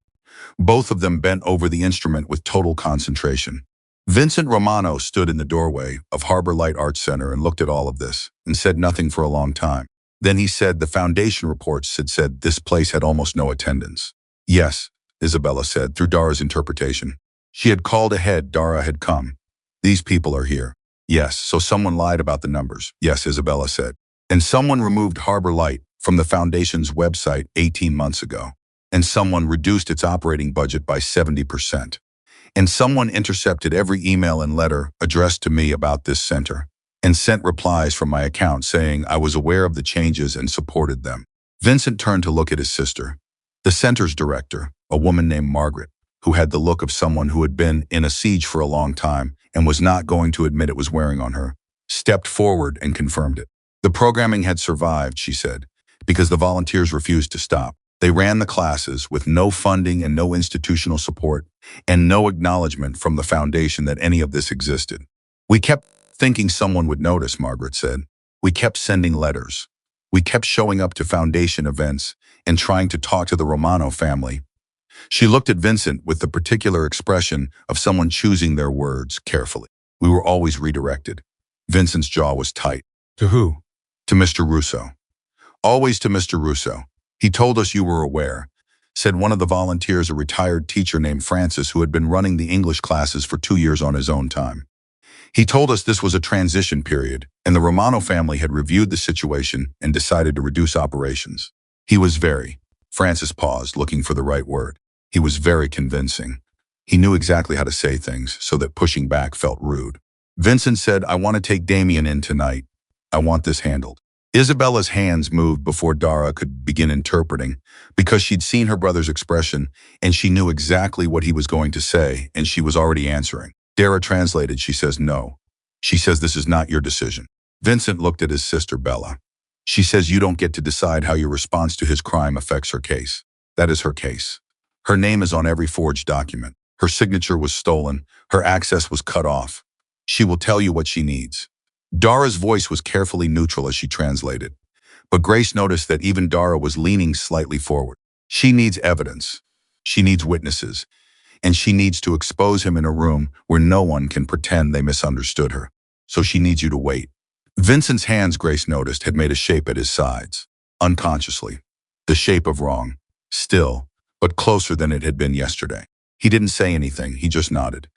S1: Both of them bent over the instrument with total concentration. Vincent Romano stood in the doorway of Harbor Light Arts Center and looked at all of this and said nothing for a long time. Then he said the foundation reports had said this place had almost no attendance. Yes, Isabella said through Dara's interpretation. She had called ahead, Dara had come. These people are here. Yes, so someone lied about the numbers. Yes, Isabella said. And someone removed Harbor Light from the foundation's website 18 months ago. And someone reduced its operating budget by 70%. And someone intercepted every email and letter addressed to me about this center and sent replies from my account saying I was aware of the changes and supported them. Vincent turned to look at his sister. The center's director, a woman named Margaret, who had the look of someone who had been in a siege for a long time and was not going to admit it was wearing on her, stepped forward and confirmed it. The programming had survived, she said, because the volunteers refused to stop. They ran the classes with no funding and no institutional support and no acknowledgement from the foundation that any of this existed. We kept thinking someone would notice, Margaret said. We kept sending letters. We kept showing up to foundation events and trying to talk to the Romano family. She looked at Vincent with the particular expression of someone choosing their words carefully. We were always redirected. Vincent's jaw was tight. To who? To Mr. Russo. Always to Mr. Russo. He told us you were aware, said one of the volunteers, a retired teacher named Francis who had been running the English classes for 2 years on his own time. He told us this was a transition period, and the Romano family had reviewed the situation and decided to reduce operations. He was Francis paused, looking for the right word. He was very convincing. He knew exactly how to say things so that pushing back felt rude. Vincent said, I want to take Damian in tonight. I want this handled. Isabella's hands moved before Dara could begin interpreting because she'd seen her brother's expression and she knew exactly what he was going to say and she was already answering. Dara translated, she says no. She says this is not your decision. Vincent looked at his sister Bella. She says you don't get to decide how your response to his crime affects her case. That is her case. Her name is on every forged document. Her signature was stolen. Her access was cut off. She will tell you what she needs. Dara's voice was carefully neutral as she translated, but Grace noticed that even Dara was leaning slightly forward. She needs evidence. She needs witnesses, and she needs to expose him in a room where no one can pretend they misunderstood her. So she needs you to wait. Vincent's hands, Grace noticed, had made a shape at his sides, unconsciously. The shape of wrong. Still, but closer than it had been yesterday. He didn't say anything, he just nodded.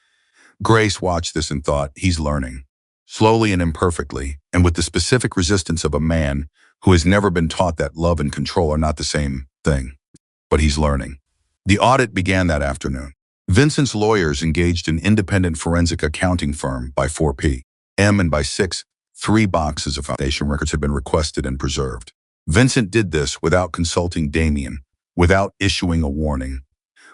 S1: Grace watched this and thought, he's learning. Slowly and imperfectly, and with the specific resistance of a man who has never been taught that love and control are not the same thing. But he's learning. The audit began that afternoon. Vincent's lawyers engaged an independent forensic accounting firm by 4 p.m. and by 6, 3 boxes of foundation records had been requested and preserved. Vincent did this without consulting Damian, without issuing a warning,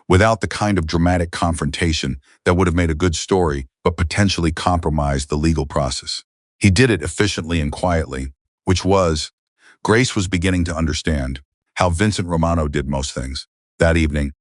S1: without the kind of dramatic confrontation that would have made a good story but potentially compromised the legal process. He did it efficiently and quietly, which was, Grace was beginning to understand how Vincent Romano did most things. That evening,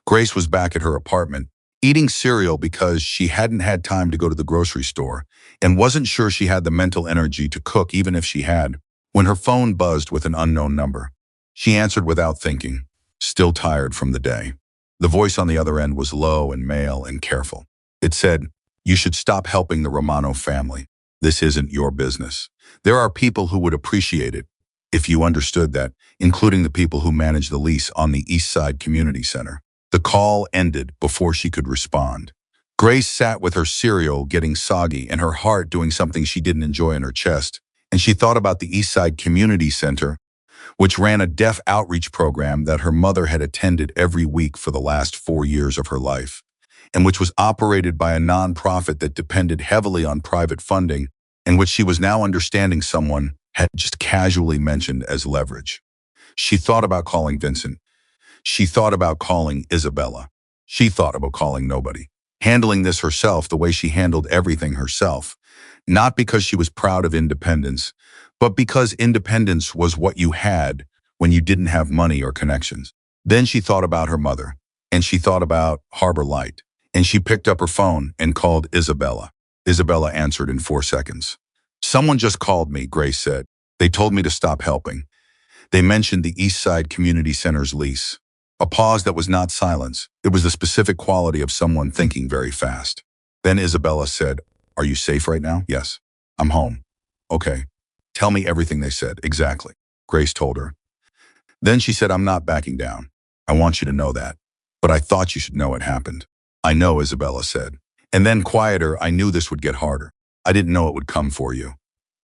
S1: Grace was back at her apartment, eating cereal because she hadn't had time to go to the grocery store and wasn't sure she had the mental energy to cook even if she had, when her phone buzzed with an unknown number. She answered without thinking, still tired from the day. The voice on the other end was low and male and careful. It said, "You should stop helping the Romano family. This isn't your business. There are people who would appreciate it if you understood that, including the people who manage the lease on the East Side Community Center." The call ended before she could respond. Grace sat with her cereal getting soggy and her heart doing something she didn't enjoy in her chest, and she thought about the East Side Community Center, which ran a deaf outreach program that her mother had attended every week for the last 4 years of her life, and which was operated by a nonprofit that depended heavily on private funding, and which she was now understanding someone had just casually mentioned as leverage. She thought about calling Vincent. She thought about calling Isabella. She thought about calling nobody. Handling this herself the way she handled everything herself, not because she was proud of independence, but because independence was what you had when you didn't have money or connections. Then she thought about her mother, and she thought about Harbor Light, and she picked up her phone and called Isabella. Isabella answered in 4 seconds. "Someone just called me," Grace said. "They told me to stop helping. They mentioned the East Side Community Center's lease." A pause that was not silence. It was the specific quality of someone thinking very fast. Then Isabella said, "Are you safe right now?" "Yes. I'm home." "Okay. Tell me everything they said." "Exactly." Grace told her. Then she said, "I'm not backing down. I want you to know that. But I thought you should know it happened." "I know," Isabella said. And then quieter, "I knew this would get harder. I didn't know it would come for you."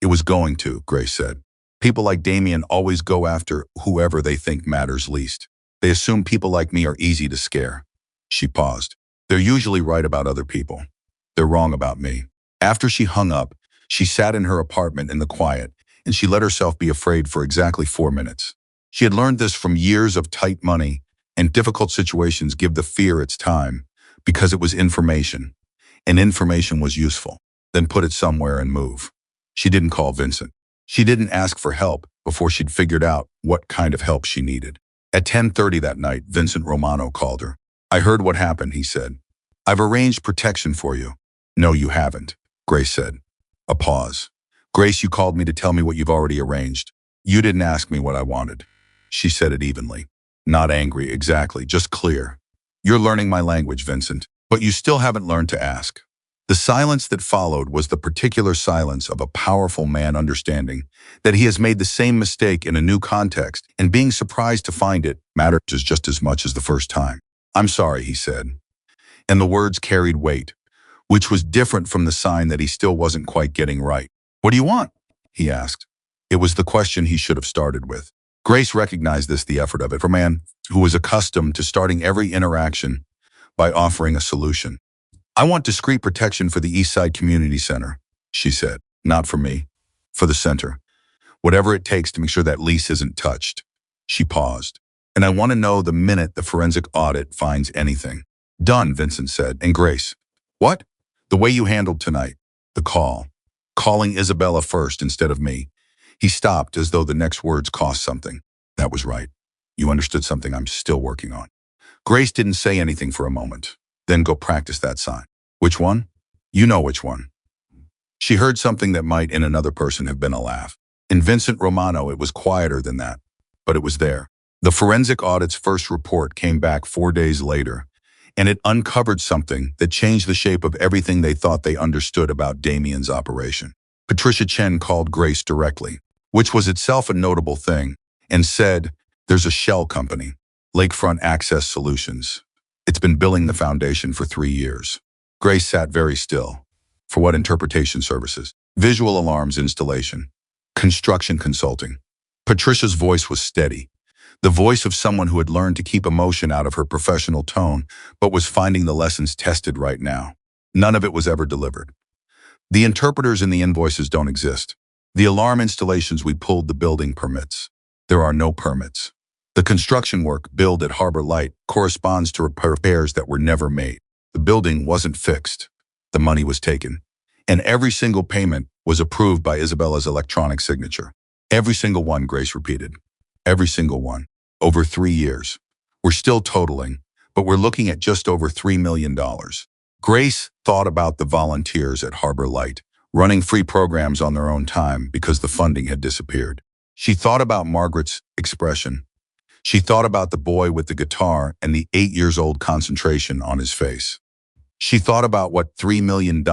S1: "It was going to," Grace said. "People like Damian always go after whoever they think matters least. They assume people like me are easy to scare." She paused. "They're usually right about other people. They're wrong about me." After she hung up, she sat in her apartment in the quiet, and she let herself be afraid for exactly 4 minutes. She had learned this from years of tight money, and difficult situations give the fear its time, because it was information, and information was useful. Then put it somewhere and move. She didn't call Vincent. She didn't ask for help before she'd figured out what kind of help she needed. At 10:30 that night, Vincent Romano called her. "I heard what happened," he said. "I've arranged protection for you." "No, you haven't," Grace said. A pause. "Grace, you called me to tell me what you've already arranged. You didn't ask me what I wanted." She said it evenly. Not angry, exactly, just clear. "You're learning my language, Vincent, but you still haven't learned to ask." The silence that followed was the particular silence of a powerful man understanding that he has made the same mistake in a new context, and being surprised to find it matters just as much as the first time. "I'm sorry," he said. And the words carried weight, which was different from the sign that he still wasn't quite getting right. "What do you want?" he asked. It was the question he should have started with. Grace recognized the effort of it for a man who was accustomed to starting every interaction by offering a solution. "I want discreet protection for the East Side Community Center," she said. "Not for me, for the center. Whatever it takes to make sure that lease isn't touched." She paused. "And I want to know the minute the forensic audit finds anything." "Done," Vincent said. "And Grace?" "What?" "The way you handled tonight. The call. Calling Isabella first instead of me." He stopped as though the next words cost something. "That was right. You understood something I'm still working on." Grace didn't say anything for a moment. "Then go practice that sign." "Which one?" "You know which one." She heard something that might in another person have been a laugh. In Vincent Romano, it was quieter than that, but it was there. The forensic audit's first report came back 4 days later, and it uncovered something that changed the shape of everything they thought they understood about Damian's operation. Patricia Chen called Grace directly, which was itself a notable thing, and said, There's a shell company, Lakefront Access Solutions. It's been billing the foundation for 3 years. Grace sat very still. For what interpretation services? Visual alarms installation. Construction consulting. Patricia's voice was steady. The voice of someone who had learned to keep emotion out of her professional tone, but was finding the lessons tested right now. None of it was ever delivered. The interpreters in the invoices don't exist. The alarm installations we pulled the building permits. There are no permits. The construction work billed at Harbor Light corresponds to repairs that were never made. The building wasn't fixed. The money was taken. And every single payment was approved by Isabella's electronic signature. Every single one, Grace repeated. Every single one. Over 3 years. We're still totaling, but we're looking at just over $3 million. Grace thought about the volunteers at Harbor Light, running free programs on their own time because the funding had disappeared. She thought about Margaret's expression. She thought about the boy with the guitar and the 8-year-old concentration on his face. She thought about what $3 million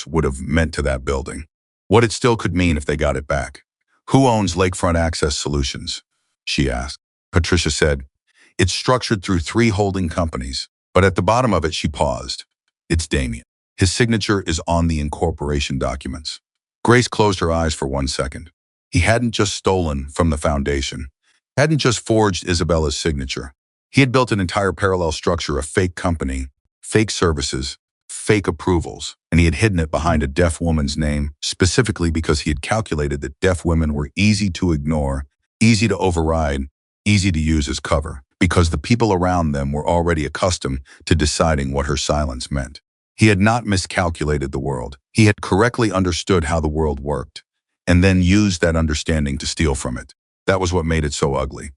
S1: would have meant to that building. What it still could mean if they got it back. Who owns Lakefront Access Solutions? She asked. Patricia said, it's structured through 3 holding companies, but at the bottom of it she paused. It's Damian. His signature is on the incorporation documents. Grace closed her eyes for 1 second. He hadn't just stolen from the foundation, hadn't just forged Isabella's signature. He had built an entire parallel structure of fake company, fake services, fake approvals, and he had hidden it behind a deaf woman's name, specifically because he had calculated that deaf women were easy to ignore, easy to override, easy to use as cover, because the people around them were already accustomed to deciding what her silence meant. He had not miscalculated the world. He had correctly understood how the world worked, and then used that understanding to steal from it. That was what made it so ugly.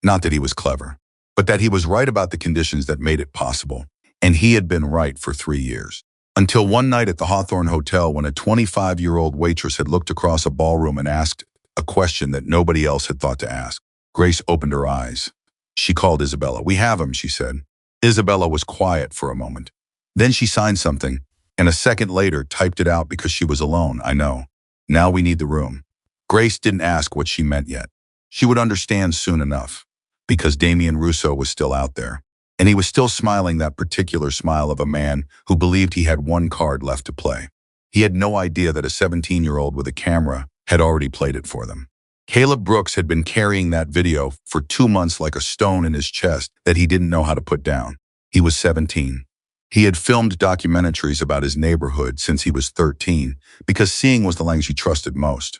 S1: Not that he was clever, but that he was right about the conditions that made it possible. And he had been right for 3 years. Until one night at the Hawthorne Hotel when a 25-year-old waitress had looked across a ballroom and asked a question that nobody else had thought to ask. Grace opened her eyes. She called Isabella. We have him, she said. Isabella was quiet for a moment. Then she signed something, and a second later typed it out because she was alone. I know. Now we need the room. Grace didn't ask what she meant yet. She would understand soon enough, because Damian Russo was still out there. And he was still smiling that particular smile of a man who believed he had one card left to play. He had no idea that a 17-year-old with a camera had already played it for them. Caleb Brooks had been carrying that video for 2 months like a stone in his chest that he didn't know how to put down. He was 17. He had filmed documentaries about his neighborhood since he was 13 because seeing was the language he trusted most.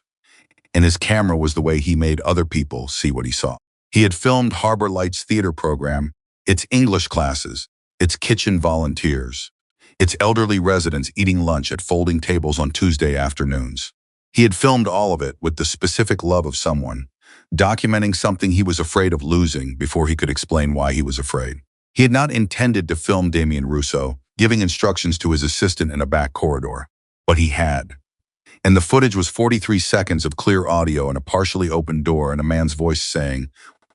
S1: And his camera was the way he made other people see what he saw. He had filmed Harbor Light's theater program, its English classes, its kitchen volunteers, its elderly residents eating lunch at folding tables on Tuesday afternoons. He had filmed all of it with the specific love of someone, documenting something he was afraid of losing before he could explain why he was afraid. He had not intended to film Damian Russo, giving instructions to his assistant in a back corridor, but he had. And the footage was 43 seconds of clear audio and a partially open door and a man's voice saying,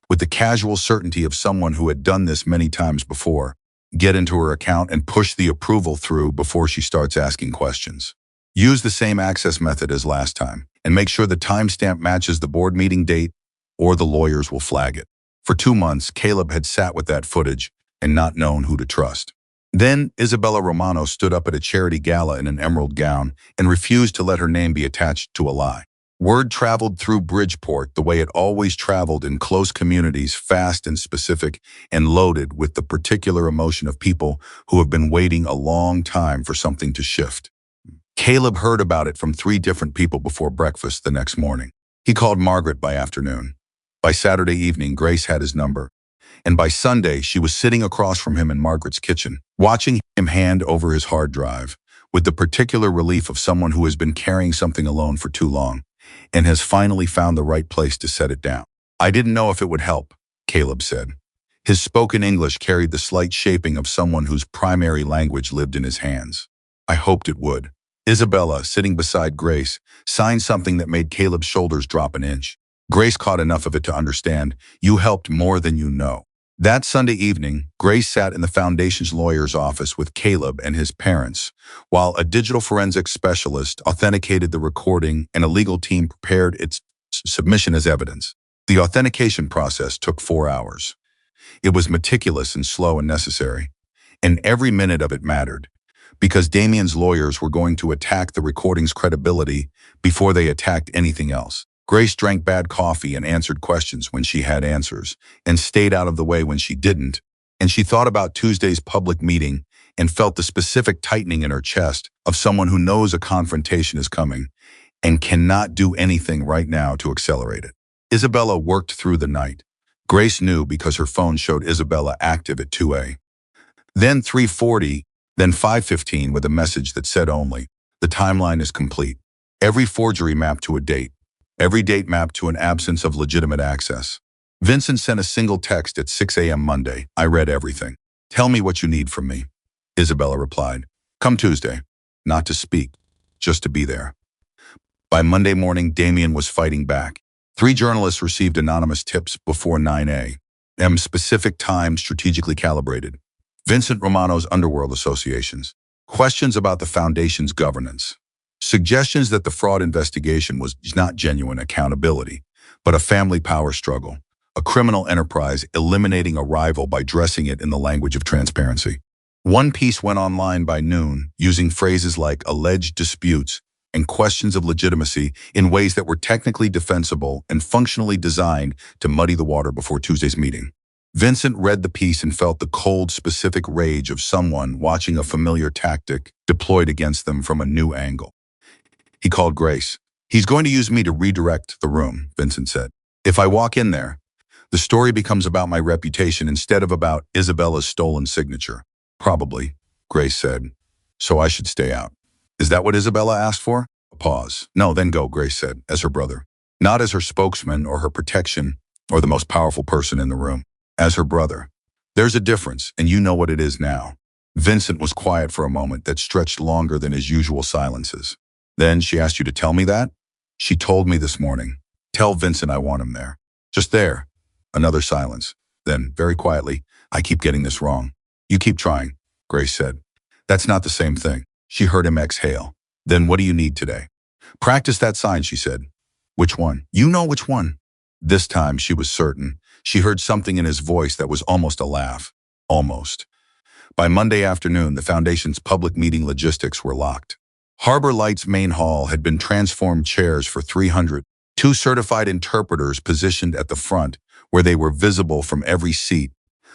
S1: with the casual certainty of someone who had done this many times before, get into her account and push the approval through before she starts asking questions. Use the same access method as last time, and make sure the timestamp matches the board meeting date, or the lawyers will flag it. For 2 months, Caleb had sat with that footage and not known who to trust. Then Isabella Romano stood up at a charity gala in an emerald gown and refused to let her name be attached to a lie. Word traveled through Bridgeport the way it always traveled in close communities, fast and specific, and loaded with the particular emotion of people who have been waiting a long time for something to shift. Caleb heard about it from 3 different people before breakfast the next morning. He called Margaret by afternoon. By Saturday evening, Grace had his number. And by Sunday, she was sitting across from him in Margaret's kitchen, watching him hand over his hard drive, with the particular relief of someone who has been carrying something alone for too long, and has finally found the right place to set it down. I didn't know if it would help, Caleb said. His spoken English carried the slight shaping of someone whose primary language lived in his hands. I hoped it would. Isabella, sitting beside Grace, signed something that made Caleb's shoulders drop an inch. Grace caught enough of it to understand, you helped more than you know. That Sunday evening, Grace sat in the foundation's lawyer's office with Caleb and his parents, while a digital forensics specialist authenticated the recording and a legal team prepared its submission as evidence. The authentication process took 4 hours. It was meticulous and slow and necessary, and every minute of it mattered, because Damian's lawyers were going to attack the recording's credibility before they attacked anything else. Grace drank bad coffee and answered questions when she had answers, and stayed out of the way when she didn't, and she thought about Tuesday's public meeting and felt the specific tightening in her chest of someone who knows a confrontation is coming and cannot do anything right now to accelerate it. Isabella worked through the night. Grace knew because her phone showed Isabella active at 2 a.m. Then 3:40, then 5:15 with a message that said only, "The timeline is complete. Every forgery mapped to a date. Every date mapped to an absence of legitimate access." Vincent sent a single text at 6 a.m. Monday. "I read everything. Tell me what you need from me." Isabella replied, "Come Tuesday. Not to speak, just to be there." By Monday morning, Damian was fighting back. 3 journalists received anonymous tips before 9 a.m. specific time strategically calibrated. Vincent Romano's Underworld Associations. Questions about the foundation's governance. Suggestions that the fraud investigation was not genuine accountability, but a family power struggle, a criminal enterprise eliminating a rival by dressing it in the language of transparency. One piece went online by noon, using phrases like alleged disputes and questions of legitimacy in ways that were technically defensible and functionally designed to muddy the water before Tuesday's meeting. Vincent read the piece and felt the cold, specific rage of someone watching a familiar tactic deployed against them from a new angle. He called Grace. "He's going to use me to redirect the room," Vincent said. "If I walk in there, the story becomes about my reputation instead of about Isabella's stolen signature." "Probably," Grace said. "So I should stay out." "Is that what Isabella asked for?" A pause. "No, then go," Grace said, as her brother. Not as her spokesman or her protection or the most powerful person in the room. As her brother. "There's a difference, and you know what it is now." Vincent was quiet for a moment that stretched longer than his usual silences. "Then she asked you to tell me that?" "She told me this morning. Tell Vincent I want him there." "Just there." Another silence. Then, very quietly, "I keep getting this wrong." "You keep trying," Grace said. "That's not the same thing." She heard him exhale. "Then what do you need today?" "Practice that sign," she said. "Which one?" "You know which one." This time, she was certain. She heard something in his voice that was almost a laugh. Almost. By Monday afternoon, the Foundation's public meeting logistics were locked. Harbor Light's main hall had been transformed chairs for 300, 2 certified interpreters positioned at the front, where they were visible from every seat,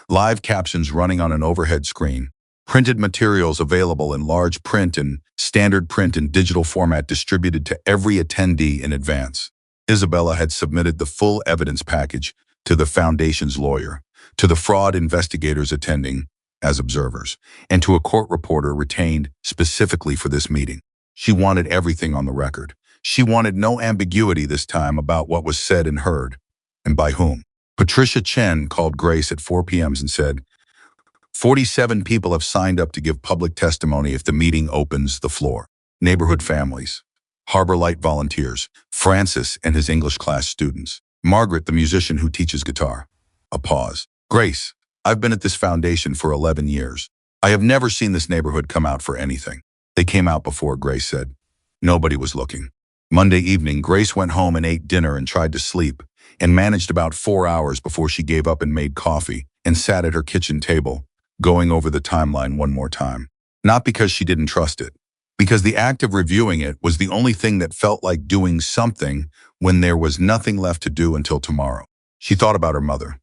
S1: live captions running on an overhead screen, printed materials available in large print and standard print and digital format distributed to every attendee in advance. Isabella had submitted the full evidence package to the Foundation's lawyer, to the fraud investigators attending as observers, and to a court reporter retained specifically for this meeting. She wanted everything on the record. She wanted no ambiguity this time about what was said and heard, and by whom. Patricia Chen called Grace at 4 p.m. and said, 47 people have signed up to give public testimony if the meeting opens the floor. Neighborhood families, Harbor Light volunteers, Francis and his English class students, Margaret, the musician who teaches guitar. A pause. "Grace, I've been at this foundation for 11 years. I have never seen this neighborhood come out for anything." "They came out before," Grace said. Nobody was looking. Monday evening, Grace went home and ate dinner and tried to sleep, and managed about 4 hours before she gave up and made coffee and sat at her kitchen table, going over the timeline one more time. Not because she didn't trust it, because the act of reviewing it was the only thing that felt like doing something when there was nothing left to do until tomorrow. She thought about her mother.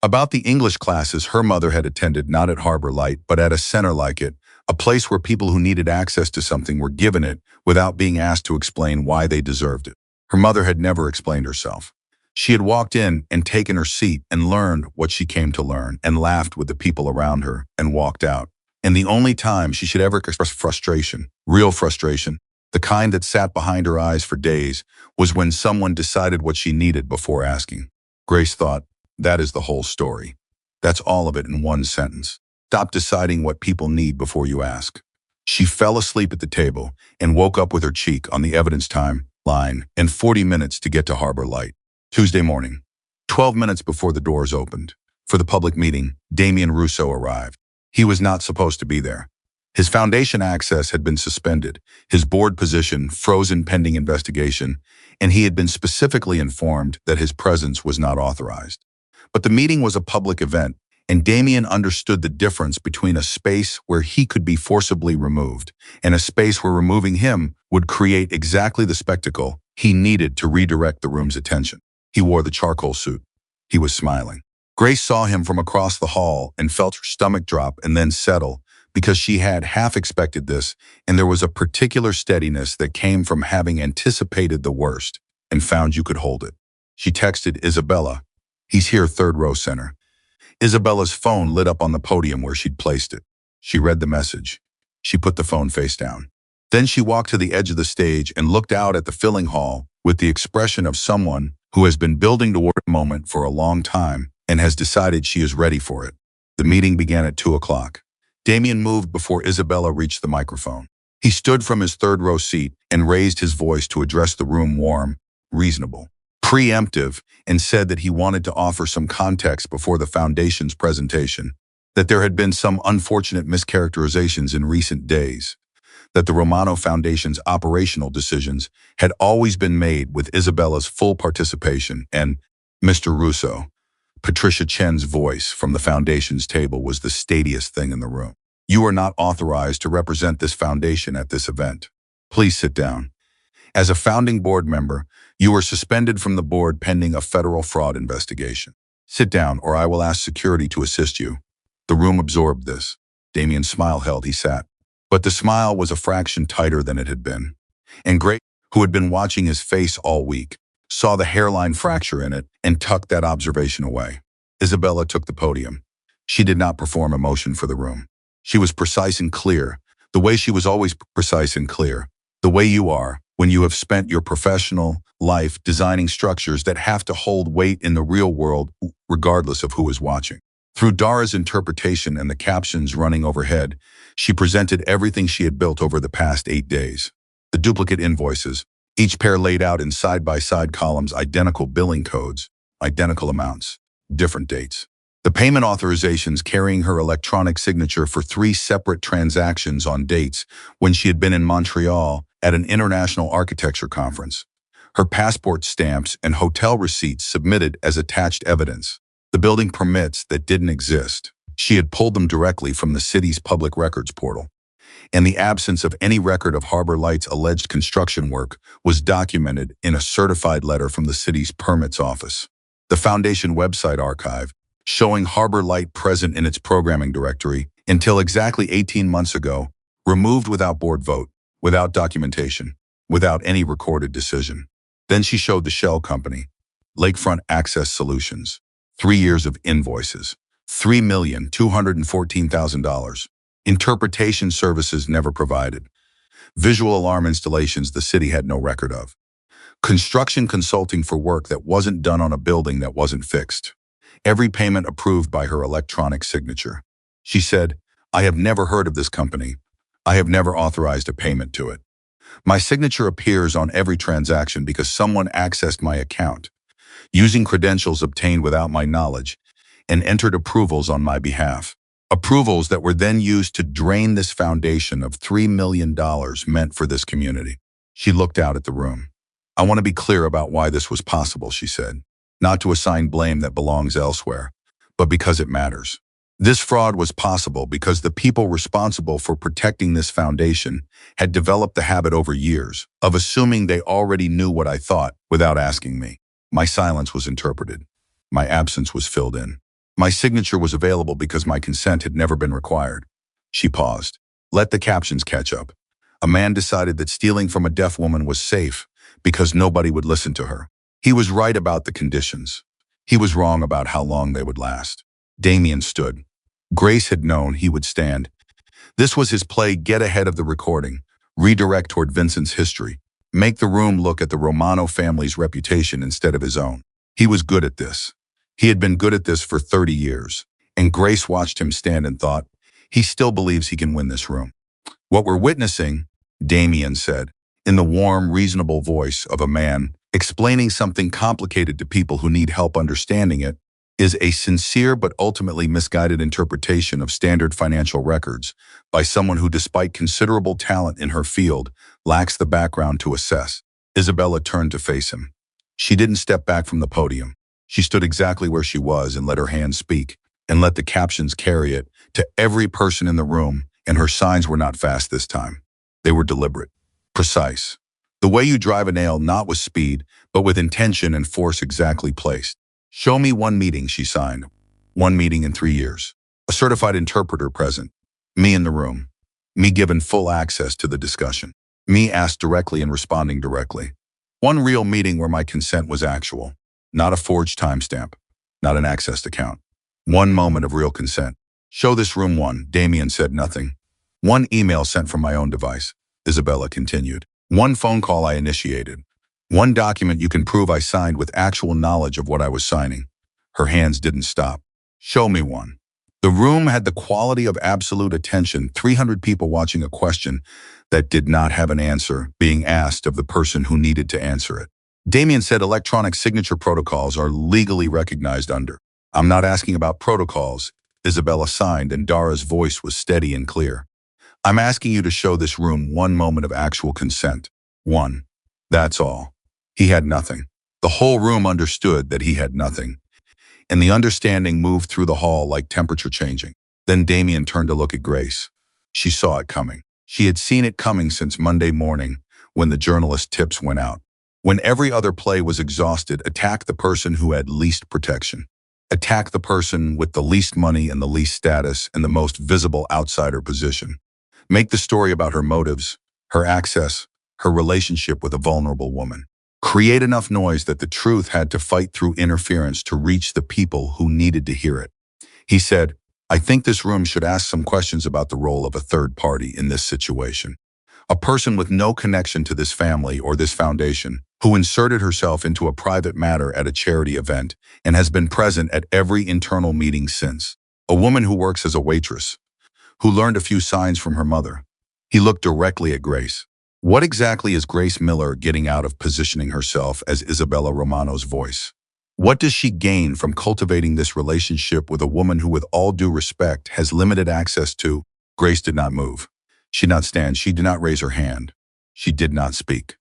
S1: About the English classes her mother had attended, not at Harbor Light, but at a center like it, a place where people who needed access to something were given it without being asked to explain why they deserved it. Her mother had never explained herself. She had walked in and taken her seat and learned what she came to learn and laughed with the people around her and walked out. And the only time she should ever express frustration, real frustration, the kind that sat behind her eyes for days, was when someone decided what she needed before asking. Grace thought, that is the whole story. That's all of it in one sentence. Stop deciding what people need before you ask. She fell asleep at the table and woke up with her cheek on the evidence time line and 40 minutes to get to Harbor Light. Tuesday morning, 12 minutes before the doors opened. For the public meeting, Damian Russo arrived. He was not supposed to be there. His foundation access had been suspended, his board position frozen pending investigation, and he had been specifically informed that his presence was not authorized. But the meeting was a public event, and Damian understood the difference between a space where he could be forcibly removed and a space where removing him would create exactly the spectacle he needed to redirect the room's attention. He wore the charcoal suit. He was smiling. Grace saw him from across the hall and felt her stomach drop and then settle, because she had half expected this, and there was a particular steadiness that came from having anticipated the worst and found you could hold it. She texted Isabella, "He's here, third row center." Isabella's phone lit up on the podium where she'd placed it. She read the message. She put the phone face down. Then she walked to the edge of the stage and looked out at the filling hall with the expression of someone who has been building toward a moment for a long time and has decided she is ready for it. The meeting began at 2 o'clock. Damian moved before Isabella reached the microphone. He stood from his third row seat and raised his voice to address the room, warm, reasonable, preemptive, and said that he wanted to offer some context before the foundation's presentation, that there had been some unfortunate mischaracterizations in recent days, that the Romano Foundation's operational decisions had always been made with Isabella's full participation, and Mr. Russo, Patricia Chen's voice from the foundation's table, was the steadiest thing in the room. "You are not authorized to represent this foundation at this event. Please sit down. As a founding board member, you are suspended from the board pending a federal fraud investigation. Sit down, or I will ask security to assist you." The room absorbed this. Damian's smile held. He sat. But the smile was a fraction tighter than it had been. And Grace, who had been watching his face all week, saw the hairline fracture in it and tucked that observation away. Isabella took the podium. She did not perform emotion for the room. She was precise and clear, the way she was always precise and clear, the way you are when you have spent your professional life designing structures that have to hold weight in the real world regardless of who is watching. Through Dara's interpretation and the captions running overhead, she presented everything she had built over the past 8 days. The duplicate invoices, each pair laid out in side-by-side columns, identical billing codes, identical amounts, different dates. The payment authorizations carrying her electronic signature for 3 separate transactions on dates when she had been in Montreal at an international architecture conference. Her passport stamps and hotel receipts submitted as attached evidence. The building permits that didn't exist. She had pulled them directly from the city's public records portal. And the absence of any record of Harbor Light's alleged construction work was documented in a certified letter from the city's permits office. The foundation website archive, showing Harbor Light present in its programming directory until exactly 18 months ago, removed without board vote, without documentation, without any recorded decision. Then she showed the shell company, Lakefront Access Solutions, 3 years of invoices, $3,214,000. Interpretation services never provided. Visual alarm installations the city had no record of. Construction consulting for work that wasn't done on a building that wasn't fixed. Every payment approved by her electronic signature. She said, "I have never heard of this company. I have never authorized a payment to it. My signature appears on every transaction because someone accessed my account, using credentials obtained without my knowledge, and entered approvals on my behalf. Approvals that were then used to drain this foundation of $3 million meant for this community." She looked out at the room. "I want to be clear about why this was possible," she said. "Not to assign blame that belongs elsewhere, but because it matters. This fraud was possible because the people responsible for protecting this foundation had developed the habit over years of assuming they already knew what I thought without asking me. My silence was interpreted. My absence was filled in. My signature was available because my consent had never been required." She paused. Let the captions catch up. A man decided that stealing from a deaf woman was safe because nobody would listen to her. He was right about the conditions. He was wrong about how long they would last. Damian stood. Grace had known he would stand. This was his play: get ahead of the recording, redirect toward Vincent's history, make the room look at the Romano family's reputation instead of his own. He was good at this. He had been good at this for 30 years, and Grace watched him stand and thought, he still believes he can win this room. "What we're witnessing," Damian said, in the warm, reasonable voice of a man explaining something complicated to people who need help understanding it, "is a sincere but ultimately misguided interpretation of standard financial records by someone who, despite considerable talent in her field, lacks the background to assess. Isabella turned to face him. She didn't step back from the podium. She stood exactly where she was and let her hands speak, and let the captions carry it to every person in the room, and her signs were not fast this time. They were deliberate, precise. The way you drive a nail, not with speed, but with intention and force exactly placed. Show me one meeting, she signed. One meeting in 3 years. A certified interpreter present. Me in the room. Me given full access to the discussion. Me asked directly and responding directly. One real meeting where my consent was actual. Not a forged timestamp. Not an accessed account. One moment of real consent. Show this room one. Damian said nothing. One email sent from my own device. Isabella continued. One phone call I initiated. One document you can prove I signed with actual knowledge of what I was signing. Her hands didn't stop. Show me one. The room had the quality of absolute attention, 300 people watching a question that did not have an answer being asked of the person who needed to answer it. Damian said electronic signature protocols are legally recognized under. I'm not asking about protocols. Isabella signed and Dara's voice was steady and clear. I'm asking you to show this room one moment of actual consent. One. That's all. He had nothing. The whole room understood that he had nothing. And the understanding moved through the hall like temperature changing. Then Damian turned to look at Grace. She saw it coming. She had seen it coming since Monday morning when the journalist tips went out. When every other play was exhausted, attack the person who had least protection. Attack the person with the least money and the least status and the most visible outsider position. Make the story about her motives, her access, her relationship with a vulnerable woman. Create enough noise that the truth had to fight through interference to reach the people who needed to hear it. He said, I think this room should ask some questions about the role of a third party in this situation. A person with no connection to this family or this foundation, who inserted herself into a private matter at a charity event and has been present at every internal meeting since. A woman who works as a waitress, who learned a few signs from her mother. He looked directly at Grace. What exactly is Grace Miller getting out of positioning herself as Isabella Romano's voice? What does she gain from cultivating this relationship with a woman who, with all due respect, has limited access to? Grace did not move. She did not stand. She did not raise her hand. She did not speak.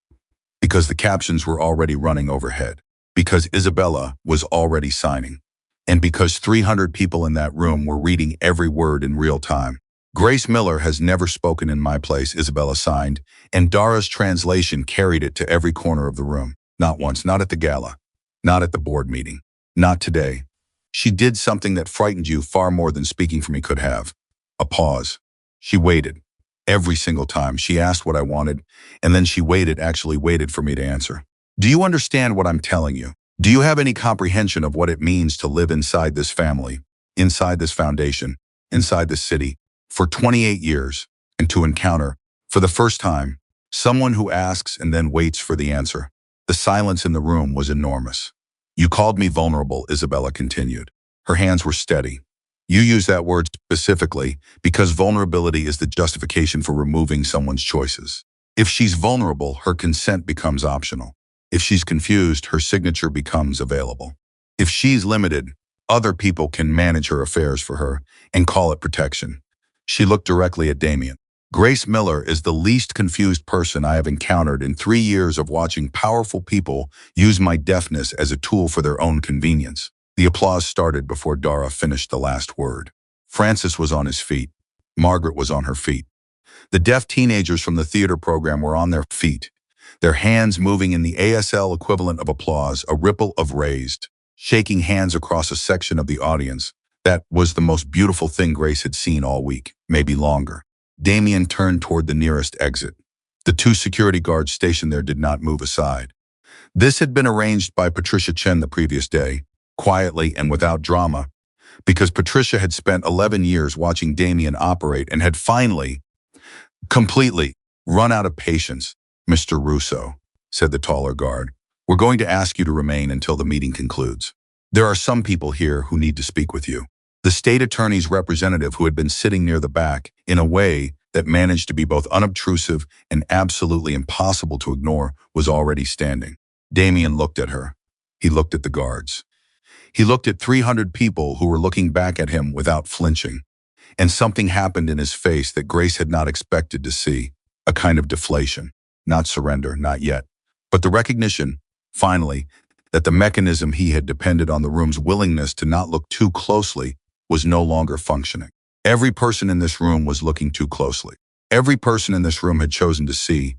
S1: Because the captions were already running overhead. Because Isabella was already signing. And because 300 people in that room were reading every word in real time. Grace Miller has never spoken in my place, Isabella signed, and Dara's translation carried it to every corner of the room. Not once, not at the gala, not at the board meeting, not today. She did something that frightened you far more than speaking for me could have. A pause. She waited. Every single time she asked what I wanted, and then she actually waited for me to answer. Do you understand what I'm telling you? Do you have any comprehension of what it means to live inside this family, inside this foundation, inside this city? For 28 years, and to encounter, for the first time, someone who asks and then waits for the answer. The silence in the room was enormous. You called me vulnerable, Isabella continued. Her hands were steady. You use that word specifically because vulnerability is the justification for removing someone's choices. If she's vulnerable, her consent becomes optional. If she's confused, her signature becomes available. If she's limited, other people can manage her affairs for her and call it protection. She looked directly at Damian. Grace Miller is the least confused person I have encountered in 3 years of watching powerful people use my deafness as a tool for their own convenience. The applause started before Dara finished the last word. Francis was on his feet. Margaret was on her feet. The deaf teenagers from the theater program were on their feet, their hands moving in the ASL equivalent of applause, a ripple of raised, shaking hands across a section of the audience. That was the most beautiful thing Grace had seen all week, maybe longer. Damian turned toward the nearest exit. The 2 security guards stationed there did not move aside. This had been arranged by Patricia Chen the previous day, quietly and without drama, because Patricia had spent 11 years watching Damian operate and had finally, completely, run out of patience. Mr. Russo, said the taller guard, we're going to ask you to remain until the meeting concludes. There are some people here who need to speak with you. The state attorney's representative, who had been sitting near the back in a way that managed to be both unobtrusive and absolutely impossible to ignore, was already standing. Damian looked at her. He looked at the guards. He looked at 300 people who were looking back at him without flinching. And something happened in his face that Grace had not expected to see, a kind of deflation. Not surrender, not yet, But the recognition, finally, that the mechanism he had depended on the room's willingness to not look too closely was no longer functioning. Every person in this room was looking too closely. Every person in this room had chosen to see,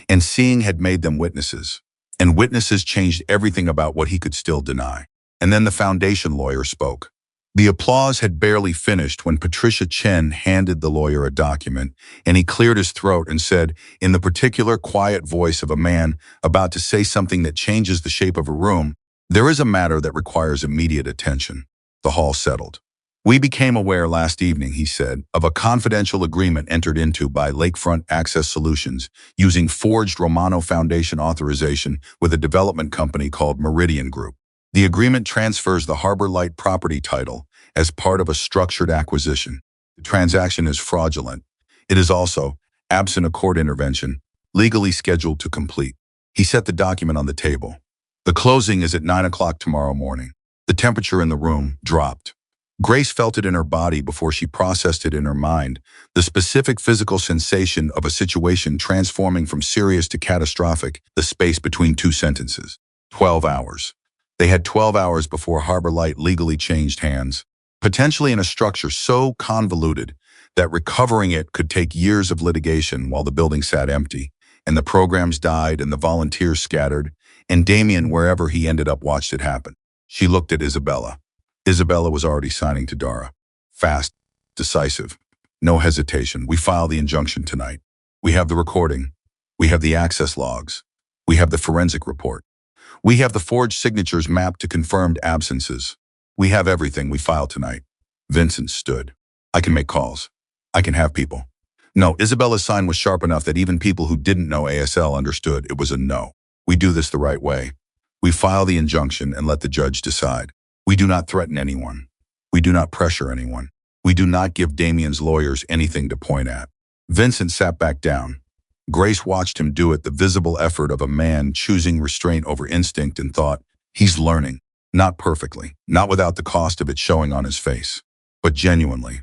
S1: and seeing had made them witnesses. And witnesses changed everything about what he could still deny. And then the foundation lawyer spoke. The applause had barely finished when Patricia Chen handed the lawyer a document, and he cleared his throat and said, in the particular quiet voice of a man about to say something that changes the shape of a room, "There is a matter that requires immediate attention." The hall settled. "We became aware last evening," he said, "of a confidential agreement entered into by Lakefront Access Solutions using forged Romano Foundation authorization with a development company called Meridian Group. The agreement transfers the Harbor Light property title as part of a structured acquisition. The transaction is fraudulent. It is also, absent a court intervention, legally scheduled to complete." He set the document on the table. "The closing is at 9 o'clock tomorrow morning." The temperature in the room dropped. Grace felt it in her body before she processed it in her mind, the specific physical sensation of a situation transforming from serious to catastrophic, the space between two sentences. 12 hours. They had 12 hours before Harbor Light legally changed hands, potentially in a structure so convoluted that recovering it could take years of litigation while the building sat empty, and the programs died and the volunteers scattered, and Damian, wherever he ended up, watched it happen. She looked at Isabella. Isabella was already signing to Dara. Fast, decisive, no hesitation. "We file the injunction tonight. We have the recording. We have the access logs. We have the forensic report. We have the forged signatures mapped to confirmed absences. We have everything. We file tonight." Vincent stood. "I can make calls. I can have people." No, Isabella's sign was sharp enough that even people who didn't know ASL understood it was a no. "We do this the right way. We file the injunction and let the judge decide. We do not threaten anyone. We do not pressure anyone. We do not give Damian's lawyers anything to point at." Vincent sat back down. Grace watched him do it, the visible effort of a man choosing restraint over instinct, and thought, he's learning. Not perfectly, not without the cost of it showing on his face, but genuinely.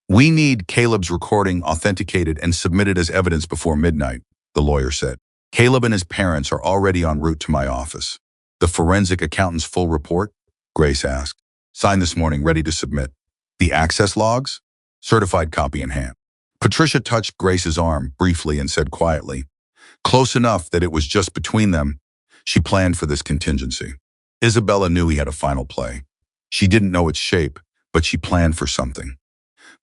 S1: "We need Caleb's recording authenticated and submitted as evidence before midnight," the lawyer said. "Caleb and his parents are already en route to my office." "The forensic accountant's full report?" Grace asked. "Signed this morning, ready to submit." "The access logs?" "Certified copy in hand." Patricia touched Grace's arm briefly and said quietly, close enough that it was just between them, she planned for this contingency. Isabella knew he had a final play. She didn't know its shape, but she planned for something.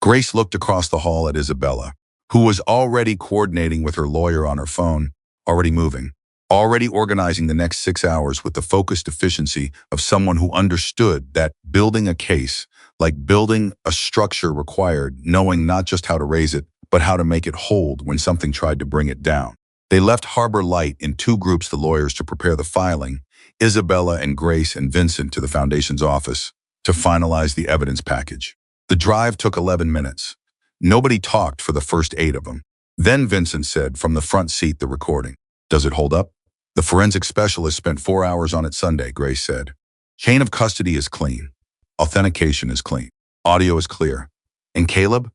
S1: Grace looked across the hall at Isabella, who was already coordinating with her lawyer on her phone, already moving, already organizing the next 6 hours with the focused efficiency of someone who understood that building a case, like building a structure, required knowing not just how to raise it, but how to make it hold when something tried to bring it down. They left Harbor Light in 2 groups, the lawyers to prepare the filing, Isabella and Grace and Vincent to the foundation's office to finalize the evidence package. The drive took 11 minutes. Nobody talked for the first 8 of them. Then Vincent said from the front seat, the recording. "Does it hold up?" "The forensic specialist spent 4 hours on it Sunday," Grace said. "Chain of custody is clean. Authentication is clean. Audio is clear." "And Caleb?"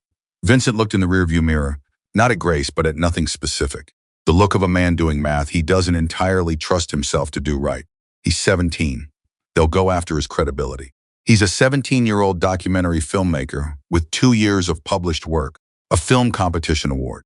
S1: Vincent looked in the rearview mirror, not at Grace, but at nothing specific. The look of a man doing math he doesn't entirely trust himself to do right. "He's 17. They'll go after his credibility. He's a 17-year-old documentary filmmaker with 2 years of published work, a film competition award,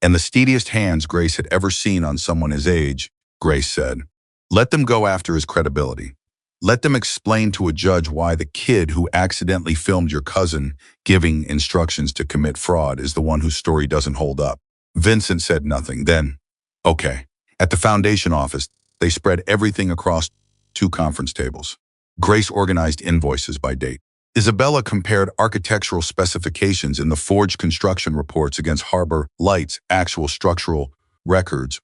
S1: and the steadiest hands Grace had ever seen on someone his age," Grace said. "Let them go after his credibility. Let them explain to a judge why the kid who accidentally filmed your cousin giving instructions to commit fraud is the one whose story doesn't hold up." Vincent said nothing. Then, "Okay." At the foundation office, they spread everything across 2 conference tables. Grace organized invoices by date. Isabella compared architectural specifications in the forged construction reports against Harbor Light's actual structural records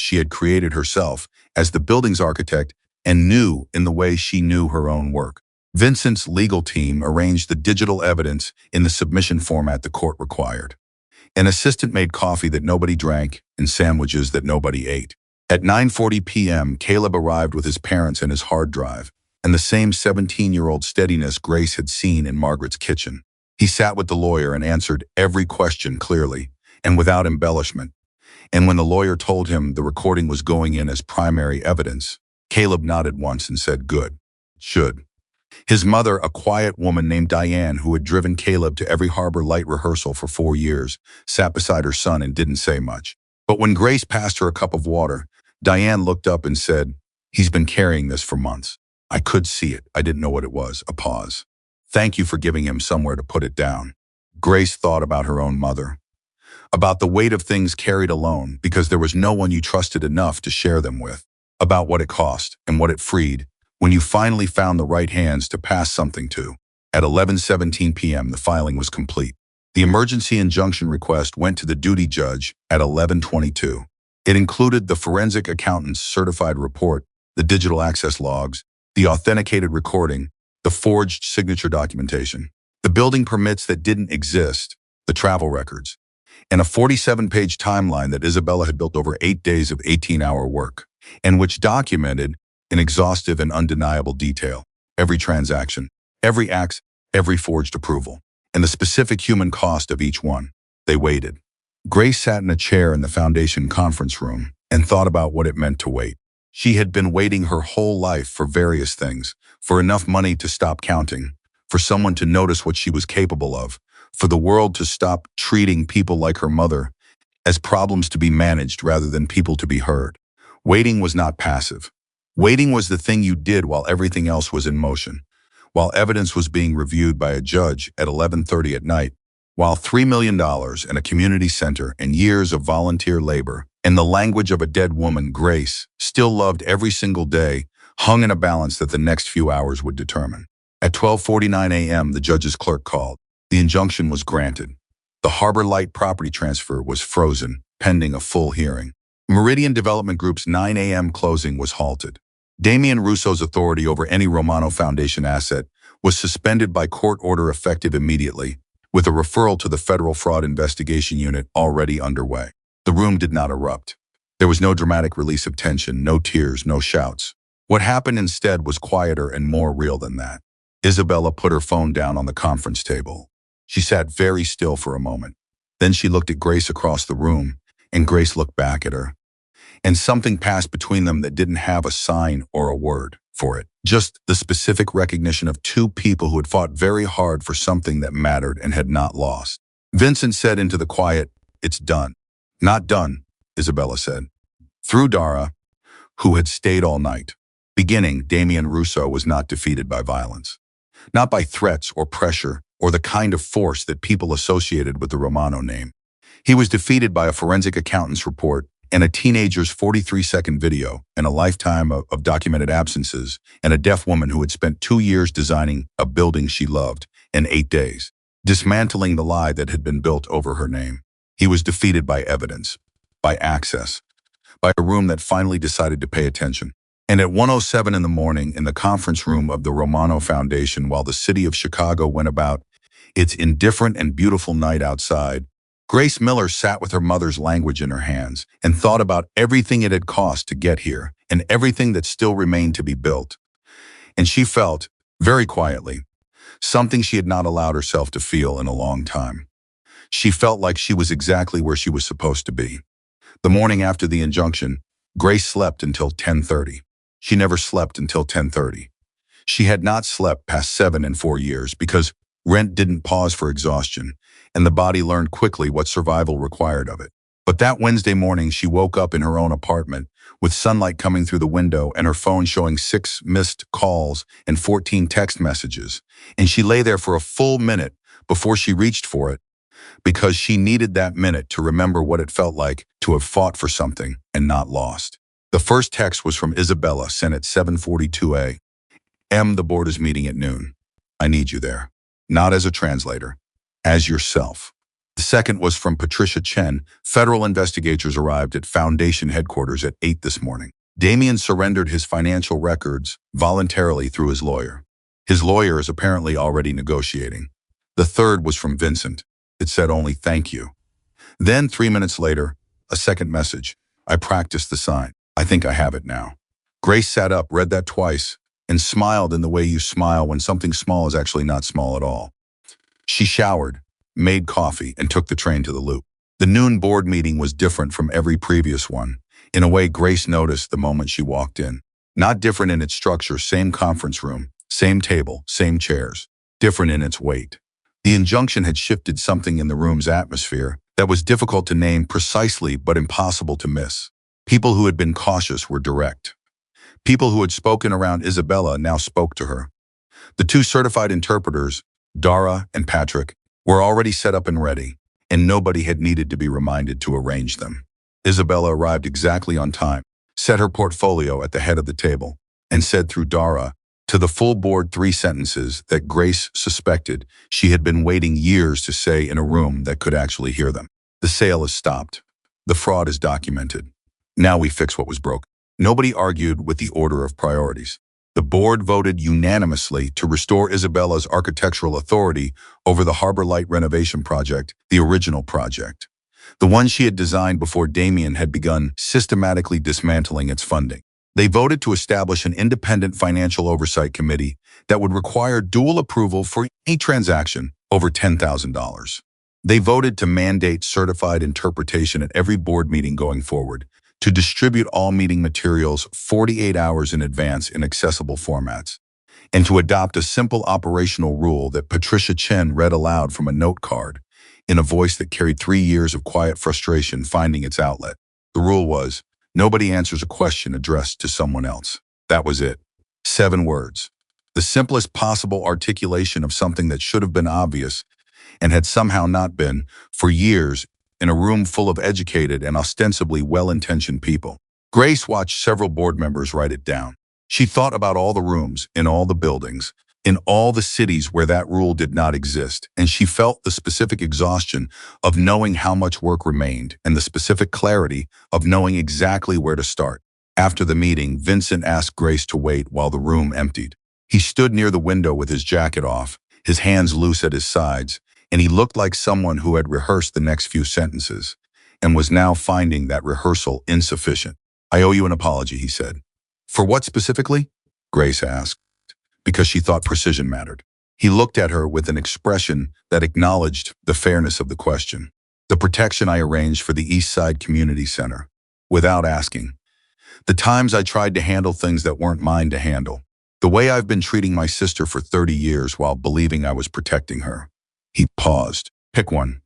S1: she had created herself as the building's architect and knew in the way she knew her own work. Vincent's legal team arranged the digital evidence in the submission format the court required. An assistant made coffee that nobody drank and sandwiches that nobody ate. At 9:40 p.m., Caleb arrived with his parents and his hard drive, and the same 17-year-old steadiness Grace had seen in Margaret's kitchen. He sat with the lawyer and answered every question clearly and without embellishment. And when the lawyer told him the recording was going in as primary evidence, Caleb nodded once and said, "Good. Should." His mother, a quiet woman named Diane who had driven Caleb to every Harbor Light rehearsal for 4 years, sat beside her son and didn't say much. But when Grace passed her a cup of water, Diane looked up and said, "He's been carrying this for months. I could see it. I didn't know what it was." A pause. "Thank you for giving him somewhere to put it down." Grace thought about her own mother, about the weight of things carried alone because there was no one you trusted enough to share them with, about what it cost and what it freed when you finally found the right hands to pass something to. At 11:17 p.m., the filing was complete. The emergency injunction request went to the duty judge at 11:22. It included the forensic accountant's certified report, the digital access logs, the authenticated recording, the forged signature documentation, the building permits that didn't exist, the travel records, and a 47-page timeline that Isabella had built over 8 days of 18-hour work, and which documented in exhaustive and undeniable detail every transaction, every act, every forged approval, and the specific human cost of each one. They waited. Grace sat in a chair in the foundation conference room and thought about what it meant to wait. She had been waiting her whole life for various things, for enough money to stop counting, for someone to notice what she was capable of, for the world to stop treating people like her mother as problems to be managed rather than people to be heard. Waiting was not passive. Waiting was the thing you did while everything else was in motion, while evidence was being reviewed by a judge at 11:30 at night, while $3 million in a community center and years of volunteer labor, in the language of a dead woman, Grace, still loved every single day, hung in a balance that the next few hours would determine. At 12:49 a.m., the judge's clerk called. The injunction was granted. The Harbor Light property transfer was frozen, pending a full hearing. Meridian Development Group's 9 a.m. closing was halted. Damian Russo's authority over any Romano Foundation asset was suspended by court order effective immediately, with a referral to the Federal Fraud Investigation Unit already underway. The room did not erupt. There was no dramatic release of tension, no tears, no shouts. What happened instead was quieter and more real than that. Isabella put her phone down on the conference table. She sat very still for a moment. Then she looked at Grace across the room, and Grace looked back at her. And something passed between them that didn't have a sign or a word for it. Just the specific recognition of two people who had fought very hard for something that mattered and had not lost. Vincent said into the quiet, "It's done." "Not done," Isabella said. Through Dara, who had stayed all night. Beginning, Damian Russo was not defeated by violence. Not by threats or pressure or the kind of force that people associated with the Romano name. He was defeated by a forensic accountant's report and a teenager's 43-second video and a lifetime of documented absences and a deaf woman who had spent 2 years designing a building she loved in 8 days, dismantling the lie that had been built over her name. He was defeated by evidence, by access, by a room that finally decided to pay attention. And at 1:07 in the morning in the conference room of the Romano Foundation, while the city of Chicago went about its indifferent and beautiful night outside, Grace Miller sat with her mother's language in her hands and thought about everything it had cost to get here and everything that still remained to be built. And she felt, very quietly, something she had not allowed herself to feel in a long time. She felt like she was exactly where she was supposed to be. The morning after the injunction, Grace slept until 10:30. She never slept until 10:30. She had not slept past 7 in 4 years because rent didn't pause for exhaustion, and the body learned quickly what survival required of it. But that Wednesday morning, she woke up in her own apartment with sunlight coming through the window and her phone showing 6 missed calls and 14 text messages. And she lay there for a full minute before she reached for it because she needed that minute to remember what it felt like to have fought for something and not lost. The first text was from Isabella, sent at 7:42 a.m. The board is meeting at noon. I need you there. Not as a translator, as yourself. The second was from Patricia Chen. Federal investigators arrived at Foundation headquarters at 8 this morning. Damian surrendered his financial records voluntarily through his lawyer. His lawyer is apparently already negotiating. The third was from Vincent. It said only thank you. Then 3 minutes later, a second message. I practiced the sign. I think I have it now. Grace sat up, read that twice, and smiled in the way you smile when something small is actually not small at all. She showered, made coffee, and took the train to the Loop. The noon board meeting was different from every previous one, in a way Grace noticed the moment she walked in. Not different in its structure, same conference room, same table, same chairs. Different in its weight. The injunction had shifted something in the room's atmosphere that was difficult to name precisely but impossible to miss. People who had been cautious were direct. People who had spoken around Isabella now spoke to her. The two certified interpreters, Dara and Patrick, were already set up and ready, and nobody had needed to be reminded to arrange them. Isabella arrived exactly on time, set her portfolio at the head of the table, and said through Dara to the full board 3 sentences that Grace suspected she had been waiting years to say in a room that could actually hear them. The sale is stopped. The fraud is documented. Now we fix what was broken. Nobody argued with the order of priorities. The board voted unanimously to restore Isabella's architectural authority over the Harbor Light renovation project, the original project, the one she had designed before Damian had begun systematically dismantling its funding. They voted to establish an independent financial oversight committee that would require dual approval for any transaction over $10,000. They voted to mandate certified interpretation at every board meeting going forward, to distribute all meeting materials 48 hours in advance in accessible formats, and to adopt a simple operational rule that Patricia Chen read aloud from a note card in a voice that carried 3 years of quiet frustration finding its outlet. The rule was, nobody answers a question addressed to someone else. That was it. 7 words. The simplest possible articulation of something that should have been obvious and had somehow not been, for years, in a room full of educated and ostensibly well-intentioned people. Grace watched several board members write it down. She thought about all the rooms, in all the buildings, in all the cities where that rule did not exist, and she felt the specific exhaustion of knowing how much work remained and the specific clarity of knowing exactly where to start. After the meeting, Vincent asked Grace to wait while the room emptied. He stood near the window with his jacket off, his hands loose at his sides, and he looked like someone who had rehearsed the next few sentences and was now finding that rehearsal insufficient. "I owe you an apology," he said. "For what specifically?" Grace asked, because she thought precision mattered. He looked at her with an expression that acknowledged the fairness of the question. "The protection I arranged for the East Side Community Center, without asking. The times I tried to handle things that weren't mine to handle. The way I've been treating my sister for 30 years while believing I was protecting her." He paused. Pick one,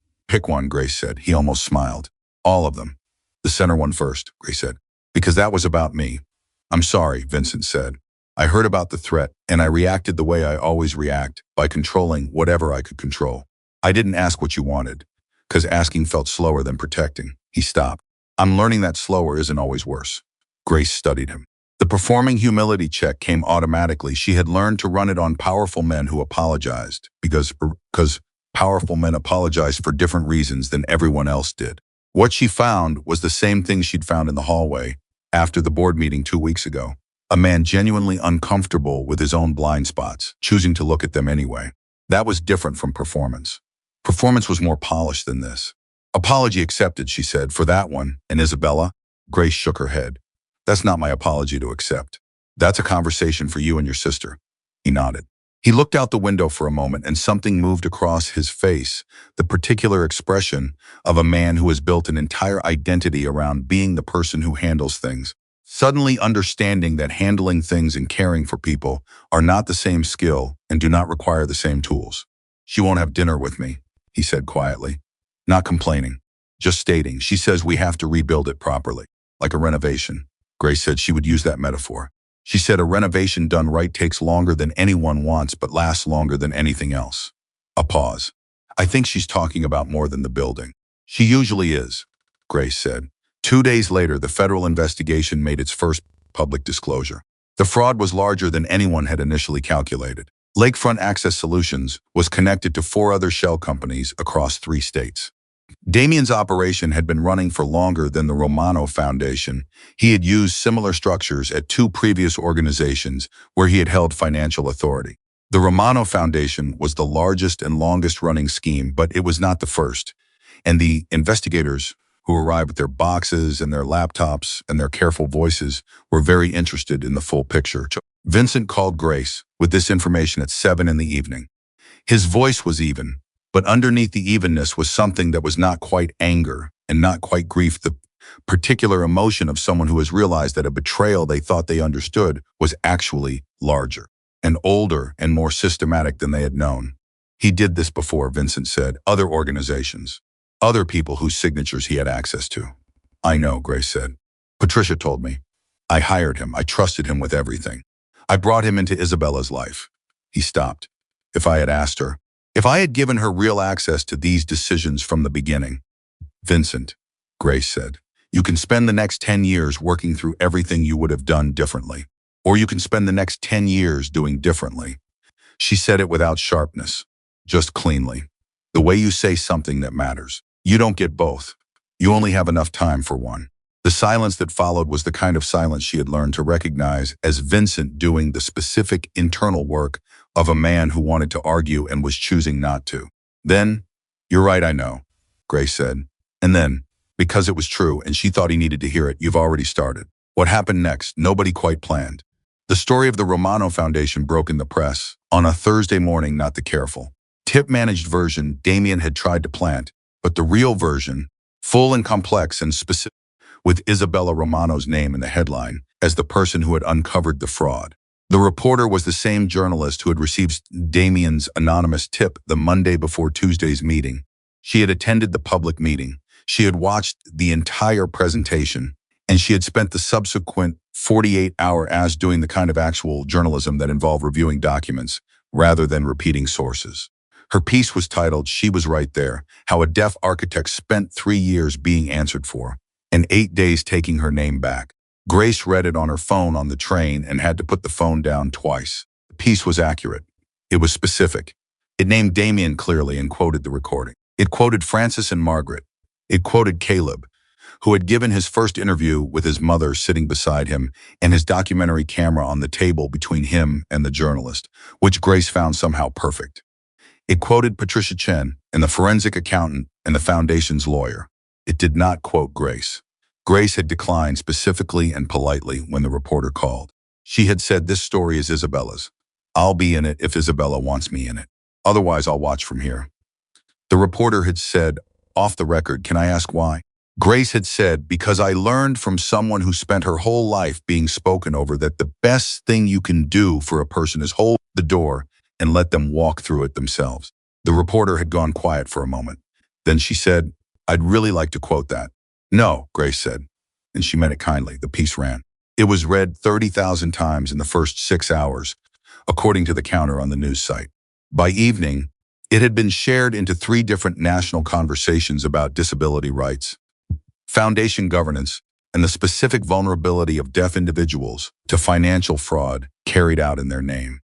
S1: Grace said. He almost smiled. "All of them." "The center one first," Grace said, "because that was about me." "I'm sorry," Vincent said. "I heard about the threat, and I reacted the way I always react, by controlling whatever I could control. I didn't ask what you wanted, because asking felt slower than protecting." He stopped. "I'm learning that slower isn't always worse." Grace studied him. The performing humility check came automatically. She had learned to run it on powerful men who apologized, because powerful men apologized for different reasons than everyone else did. What she found was the same thing she'd found in the hallway after the board meeting 2 weeks ago. A man genuinely uncomfortable with his own blind spots, choosing to look at them anyway. That was different from performance. Performance was more polished than this. "Apology accepted," she said, "for that one." "And Isabella?" Grace shook her head. "That's not my apology to accept. That's a conversation for you and your sister." He nodded. He looked out the window for a moment and something moved across his face, the particular expression of a man who has built an entire identity around being the person who handles things, suddenly understanding that handling things and caring for people are not the same skill and do not require the same tools. "She won't have dinner with me," he said quietly. Not complaining, just stating. "She says we have to rebuild it properly, like a renovation." Grace said she would use that metaphor. She said a renovation done right takes longer than anyone wants but lasts longer than anything else. A pause. "I think she's talking about more than the building." "She usually is," Grace said. 2 days later, the federal investigation made its first public disclosure. The fraud was larger than anyone had initially calculated. Lakefront Access Solutions was connected to 4 other shell companies across 3 states. Damian's operation had been running for longer than the Romano Foundation. He had used similar structures at 2 previous organizations where he had held financial authority. The Romano Foundation was the largest and longest-running scheme, but it was not the first. And the investigators who arrived with their boxes and their laptops and their careful voices were very interested in the full picture. Vincent called Grace with this information at 7 in the evening. His voice was even, But underneath the evenness was something that was not quite anger and not quite grief, the particular emotion of someone who has realized that a betrayal they thought they understood was actually larger and older and more systematic than they had known. He did this before, Vincent said. Other organizations, other people whose signatures he had access to. I know, Grace said. Patricia told me. I hired him. I trusted him with everything. I brought him into Isabella's life. He stopped. If I had asked her, if I had given her real access to these decisions from the beginning. Vincent, Grace said, you can spend the next 10 years working through everything you would have done differently. Or you can spend the next 10 years doing differently. She said it without sharpness, just cleanly. The way you say something that matters. You don't get both. You only have enough time for one. The silence that followed was the kind of silence she had learned to recognize as Vincent doing the specific internal work of a man who wanted to argue and was choosing not to. Then, you're right, I know, Grace said. And then, because it was true and she thought he needed to hear it, you've already started. What happened next, nobody quite planned. The story of the Romano Foundation broke in the press on a Thursday morning, not the careful, tip-managed version Damian had tried to plant, but the real version, full and complex and specific, with Isabella Romano's name in the headline as the person who had uncovered the fraud. The reporter was the same journalist who had received Damian's anonymous tip the Monday before Tuesday's meeting. She had attended the public meeting. She had watched the entire presentation, and she had spent the subsequent 48-hour hours doing the kind of actual journalism that involved reviewing documents rather than repeating sources. Her piece was titled, She Was Right There, How a Deaf Architect Spent 3 years Being Answered For, and 8 days taking her name back. Grace read it on her phone on the train and had to put the phone down twice. The piece was accurate. It was specific. It named Damian clearly and quoted the recording. It quoted Francis and Margaret. It quoted Caleb, who had given his first interview with his mother sitting beside him and his documentary camera on the table between him and the journalist, which Grace found somehow perfect. It quoted Patricia Chen and the forensic accountant and the foundation's lawyer. It did not quote Grace. Grace had declined specifically and politely when the reporter called. She had said, this story is Isabella's. I'll be in it if Isabella wants me in it. Otherwise, I'll watch from here. The reporter had said, off the record, can I ask why? Grace had said, because I learned from someone who spent her whole life being spoken over that the best thing you can do for a person is hold the door and let them walk through it themselves. The reporter had gone quiet for a moment. Then she said, I'd really like to quote that. No, Grace said, and she meant it kindly. The piece ran. It was read 30,000 times in the first 6 hours, according to the counter on the news site. By evening, it had been shared into 3 different national conversations about disability rights, foundation governance, and the specific vulnerability of deaf individuals to financial fraud carried out in their name.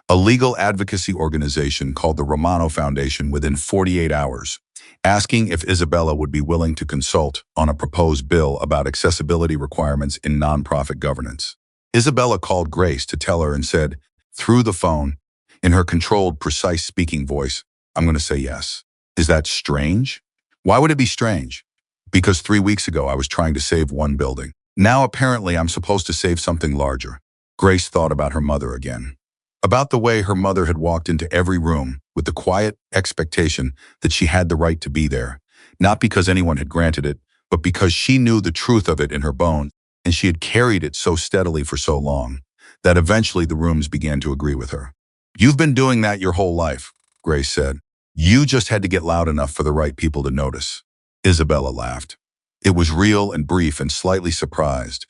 S1: A legal advocacy organization called the Romano Foundation within 48 hours, asking if Isabella would be willing to consult on a proposed bill about accessibility requirements in nonprofit governance. Isabella called Grace to tell her and said, through the phone, in her controlled, precise speaking voice, I'm going to say yes. Is that strange? Why would it be strange? Because 3 weeks ago I was trying to save one building. Now apparently I'm supposed to save something larger. Grace thought about her mother again. About the way her mother had walked into every room with the quiet expectation that she had the right to be there, not because anyone had granted it, but because she knew the truth of it in her bones, and she had carried it so steadily for so long that eventually the rooms began to agree with her. You've been doing that your whole life, Grace said. You just had to get loud enough for the right people to notice. Isabella laughed. It was real and brief and slightly surprised.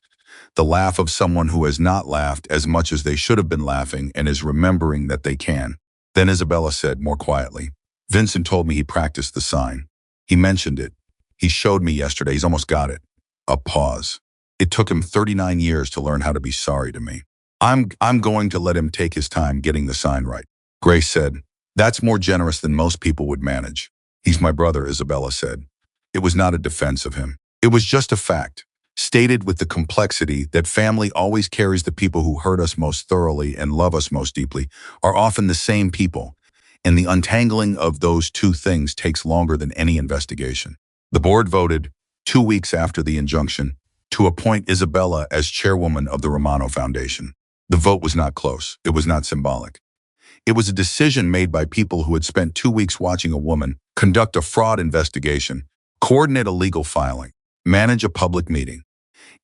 S1: The laugh of someone who has not laughed as much as they should have been laughing and is remembering that they can. Then Isabella said more quietly, Vincent told me he practiced the sign. He mentioned it. He showed me yesterday. He's almost got it. A pause. It took him 39 years to learn how to be sorry to me. I'm going to let him take his time getting the sign right. Grace said, that's more generous than most people would manage. He's my brother, Isabella said. It was not a defense of him. It was just a fact, stated with the complexity that family always carries. The people who hurt us most thoroughly and love us most deeply are often the same people, and the untangling of those two things takes longer than any investigation. The board voted, 2 weeks after the injunction, to appoint Isabella as chairwoman of the Romano Foundation. The vote was not close. It was not symbolic. It was a decision made by people who had spent 2 weeks watching a woman conduct a fraud investigation, coordinate a legal filing, manage a public meeting,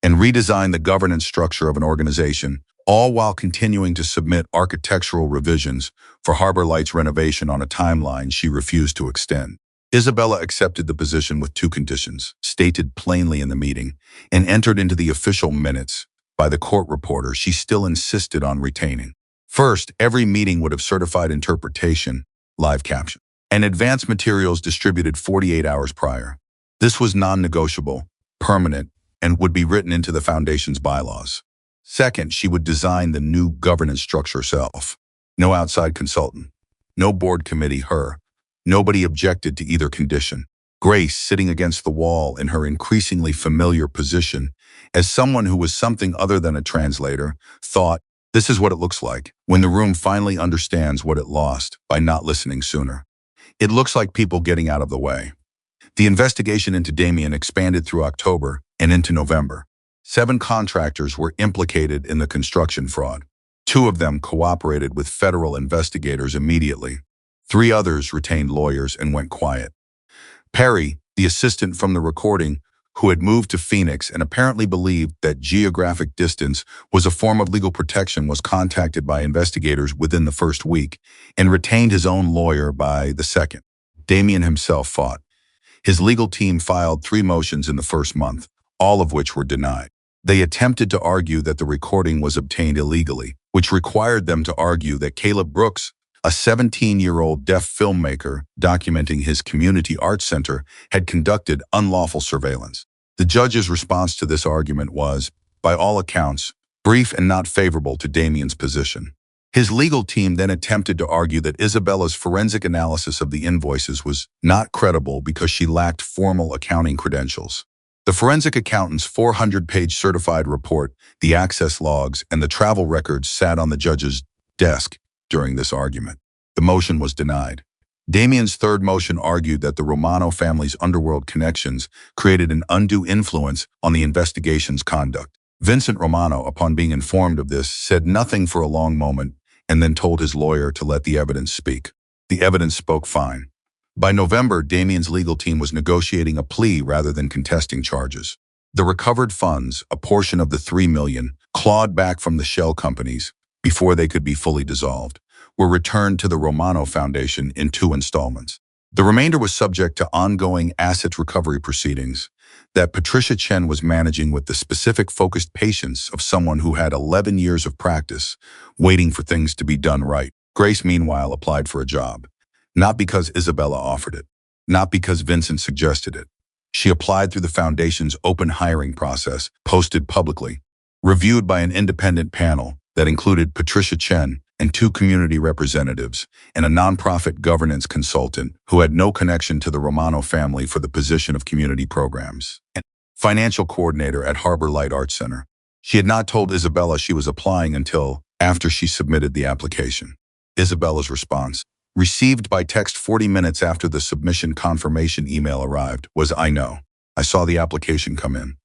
S1: and redesign the governance structure of an organization, all while continuing to submit architectural revisions for Harbor Light's renovation on a timeline she refused to extend. Isabella accepted the position with two conditions, stated plainly in the meeting, and entered into the official minutes by the court reporter she still insisted on retaining. First, every meeting would have certified interpretation, live caption, and advanced materials distributed 48 hours prior. This was non-negotiable, permanent, and would be written into the foundation's bylaws. Second, she would design the new governance structure herself. No outside consultant. No board committee, her. Nobody objected to either condition. Grace, sitting against the wall in her increasingly familiar position, as someone who was something other than a translator, thought, this is what it looks like when the room finally understands what it lost by not listening sooner. It looks like people getting out of the way. The investigation into Damian expanded through October and into November. 7 contractors were implicated in the construction fraud. 2 of them cooperated with federal investigators immediately. 3 others retained lawyers and went quiet. Perry, the assistant from the recording, who had moved to Phoenix and apparently believed that geographic distance was a form of legal protection, was contacted by investigators within the first week and retained his own lawyer by the second. Damian himself fought. His legal team filed 3 motions in the first month, all of which were denied. They attempted to argue that the recording was obtained illegally, which required them to argue that Caleb Brooks, a 17-year-old deaf filmmaker documenting his community arts center, had conducted unlawful surveillance. The judge's response to this argument was, by all accounts, brief and not favorable to Damian's position. His legal team then attempted to argue that Isabella's forensic analysis of the invoices was not credible because she lacked formal accounting credentials. The forensic accountant's 400-page certified report, the access logs, and the travel records sat on the judge's desk during this argument. The motion was denied. Damian's third motion argued that the Romano family's underworld connections created an undue influence on the investigation's conduct. Vincent Romano, upon being informed of this, said nothing for a long moment and then told his lawyer to let the evidence speak. The evidence spoke fine. By November, Damian's legal team was negotiating a plea rather than contesting charges. The recovered funds, a portion of the $3 million, clawed back from the shell companies before they could be fully dissolved, were returned to the Romano Foundation in 2 installments. The remainder was subject to ongoing asset recovery proceedings that Patricia Chen was managing with the specific focused patience of someone who had 11 years of practice, waiting for things to be done right. Grace, meanwhile, applied for a job. Not because Isabella offered it, not because Vincent suggested it. She applied through the foundation's open hiring process, posted publicly, reviewed by an independent panel that included Patricia Chen and 2 community representatives and a nonprofit governance consultant who had no connection to the Romano family for the position of community programs and financial coordinator at Harbor Light Arts Center. She had not told Isabella she was applying until after she submitted the application. Isabella's response, received by text 40 minutes after the submission confirmation email arrived, was, I know. I saw the application come in.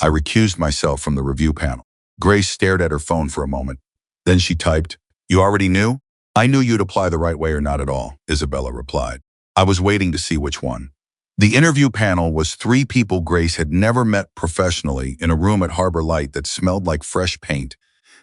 S1: I recused myself from the review panel. Grace stared at her phone for a moment. Then she typed, you already knew? I knew you'd apply the right way or not at all, Isabella replied. I was waiting to see which one. The interview panel was 3 people Grace had never met professionally in a room at Harbor Light that smelled like fresh paint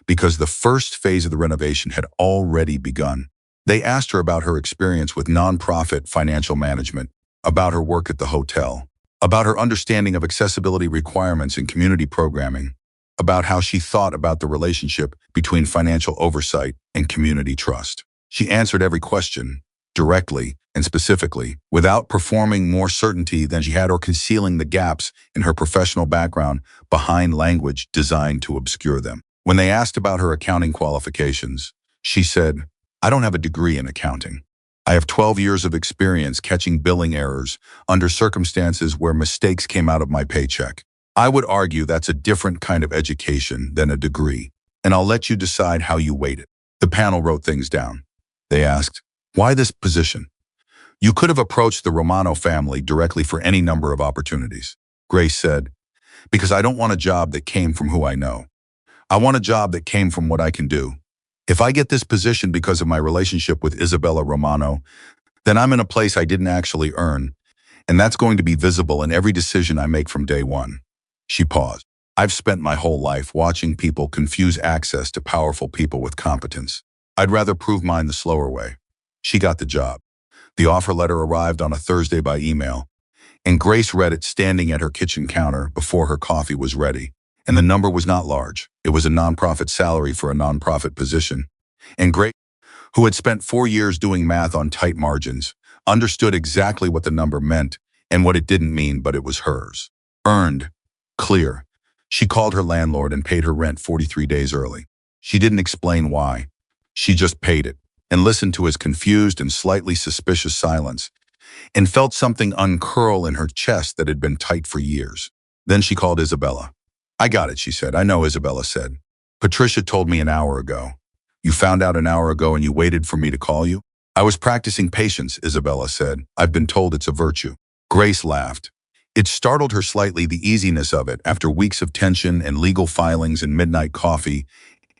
S1: because the first phase of the renovation had already begun. They asked her about her experience with nonprofit financial management, about her work at the hotel, about her understanding of accessibility requirements in community programming, about how she thought about the relationship between financial oversight and community trust. She answered every question, directly and specifically, without performing more certainty than she had or concealing the gaps in her professional background behind language designed to obscure them. When they asked about her accounting qualifications, she said, I don't have a degree in accounting. I have 12 years of experience catching billing errors under circumstances where mistakes came out of my paycheck. I would argue that's a different kind of education than a degree, and I'll let you decide how you weight it. The panel wrote things down. They asked, why this position? You could have approached the Romano family directly for any number of opportunities. Grace said, because I don't want a job that came from who I know. I want a job that came from what I can do. If I get this position because of my relationship with Isabella Romano, then I'm in a place I didn't actually earn, and that's going to be visible in every decision I make from day one. She paused. I've spent my whole life watching people confuse access to powerful people with competence. I'd rather prove mine the slower way. She got the job. The offer letter arrived on a Thursday by email, and Grace read it standing at her kitchen counter before her coffee was ready. And the number was not large. It was a nonprofit salary for a nonprofit position. And Grace, who had spent 4 years doing math on tight margins, understood exactly what the number meant and what it didn't mean, but it was hers. Earned. Clear. She called her landlord and paid her rent 43 days early. She didn't explain why. She just paid it and listened to his confused and slightly suspicious silence and felt something uncurl in her chest that had been tight for years. Then she called Isabella. I got it, she said. I know, Isabella said. Patricia told me an hour ago. You found out an hour ago and you waited for me to call you? I was practicing patience, Isabella said. I've been told it's a virtue. Grace laughed. It startled her slightly, the easiness of it after weeks of tension and legal filings and midnight coffee,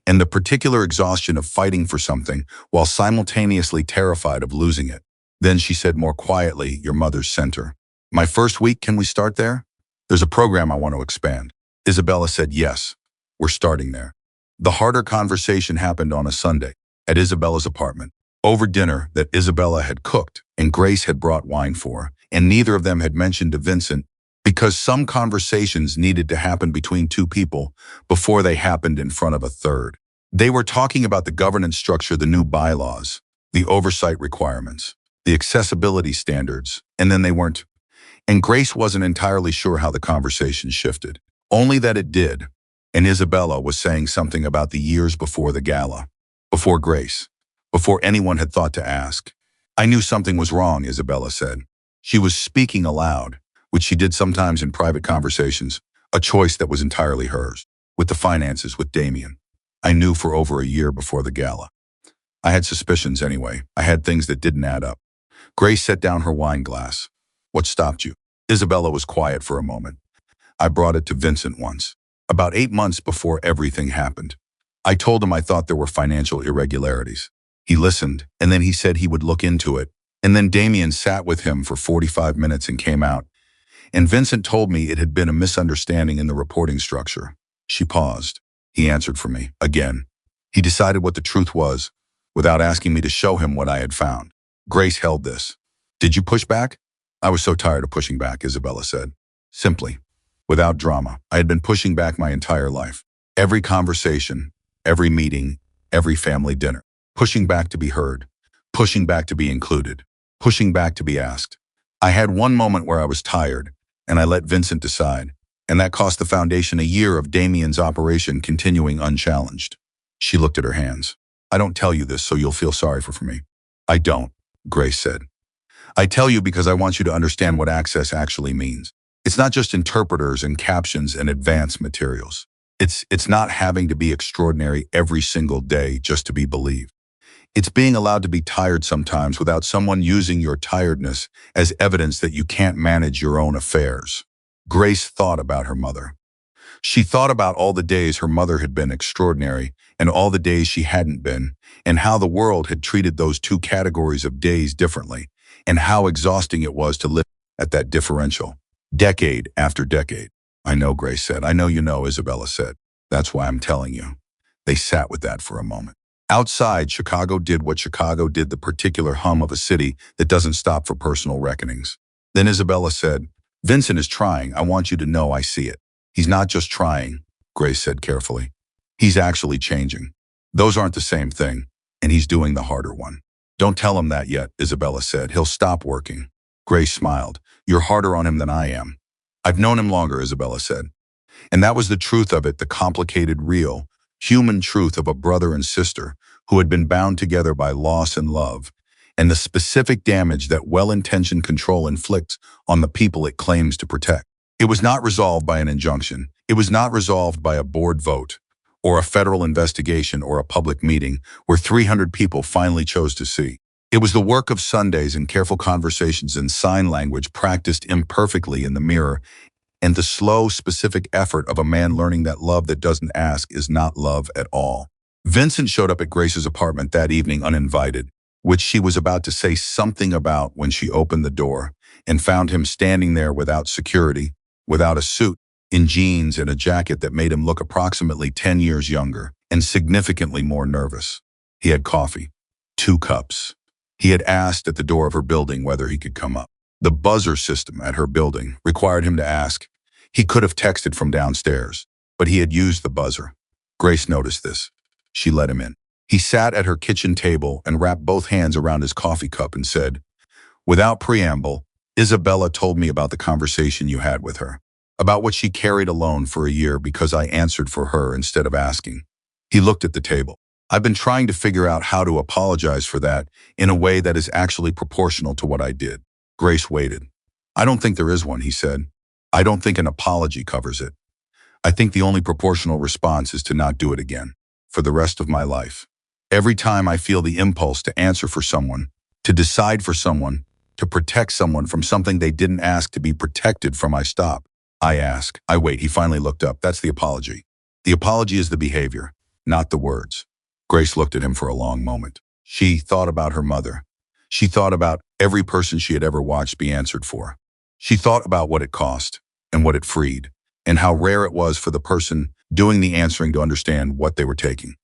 S1: and the particular exhaustion of fighting for something while simultaneously terrified of losing it. Then she said more quietly, your mother's center. My first week, can we start there? There's a program I want to expand. Isabella said yes. We're starting there. The harder conversation happened on a Sunday at Isabella's apartment, over dinner that Isabella had cooked and Grace had brought wine for, and neither of them had mentioned to Vincent because some conversations needed to happen between two people before they happened in front of a third. They were talking about the governance structure, the new bylaws, the oversight requirements, the accessibility standards, and then they weren't. And Grace wasn't entirely sure how the conversation shifted, only that it did. And Isabella was saying something about the years before the gala, before Grace, before anyone had thought to ask. I knew something was wrong, Isabella said. She was speaking aloud, which she did sometimes in private conversations, a choice that was entirely hers, with the finances with Damian. I knew for over a year before the gala. I had suspicions anyway. I had things that didn't add up. Grace set down her wine glass. What stopped you? Isabella was quiet for a moment. I brought it to Vincent once, about 8 months before everything happened. I told him I thought there were financial irregularities. He listened, and then he said he would look into it. And then Damian sat with him for 45 minutes and came out. And Vincent told me it had been a misunderstanding in the reporting structure. She paused. He answered for me, again. He decided what the truth was, without asking me to show him what I had found. Grace held this. Did you push back? I was so tired of pushing back, Isabella said. Simply, without drama. I had been pushing back my entire life. Every conversation, every meeting, every family dinner. Pushing back to be heard. Pushing back to be included. Pushing back to be asked. I had one moment where I was tired, and I let Vincent decide, and that cost the foundation a year of Damian's operation continuing unchallenged. She looked at her hands. I don't tell you this so you'll feel sorry for me. I don't, Grace said. I tell you because I want you to understand what access actually means. It's not just interpreters and captions and advanced materials. It's not having to be extraordinary every single day just to be believed. It's being allowed to be tired sometimes without someone using your tiredness as evidence that you can't manage your own affairs. Grace thought about her mother. She thought about all the days her mother had been extraordinary and all the days she hadn't been, and how the world had treated those two categories of days differently, and how exhausting it was to live at that differential, decade after decade. I know, Grace said. I know you know, Isabella said. That's why I'm telling you. They sat with that for a moment. Outside, Chicago did what Chicago did, the particular hum of a city that doesn't stop for personal reckonings. Then Isabella said, Vincent is trying. I want you to know I see it. He's not just trying, Grace said carefully. He's actually changing. Those aren't the same thing, and he's doing the harder one. Don't tell him that yet, Isabella said. He'll stop working. Grace smiled. You're harder on him than I am. I've known him longer, Isabella said. And that was the truth of it, the complicated, real, human truth of a brother and sister who had been bound together by loss and love, and the specific damage that well-intentioned control inflicts on the people it claims to protect. It was not resolved by an injunction. It was not resolved by a board vote, or a federal investigation, or a public meeting where 300 people finally chose to see. It was the work of Sundays and careful conversations in sign language practiced imperfectly in the mirror, and the slow, specific effort of a man learning that love that doesn't ask is not love at all. Vincent showed up at Grace's apartment that evening uninvited, which she was about to say something about when she opened the door and found him standing there without security, without a suit, in jeans and a jacket that made him look approximately 10 years younger and significantly more nervous. He had coffee, 2 cups. He had asked at the door of her building whether he could come up. The buzzer system at her building required him to ask. He could have texted from downstairs, but he had used the buzzer. Grace noticed this. She let him in. He sat at her kitchen table and wrapped both hands around his coffee cup and said, "Without preamble, Isabella told me about the conversation you had with her, about what she carried alone for a year because I answered for her instead of asking." He looked at the table. "I've been trying to figure out how to apologize for that in a way that is actually proportional to what I did." Grace waited. "I don't think there is one," he said. "I don't think an apology covers it. I think the only proportional response is to not do it again, for the rest of my life. Every time I feel the impulse to answer for someone, to decide for someone, to protect someone from something they didn't ask to be protected from, I stop. I ask. I wait." He finally looked up. "That's the apology. The apology is the behavior, not the words." Grace looked at him for a long moment. She thought about her mother. She thought about every person she had ever watched be answered for. She thought about what it cost and what it freed, and how rare it was for the person doing the answering to understand what they were taking.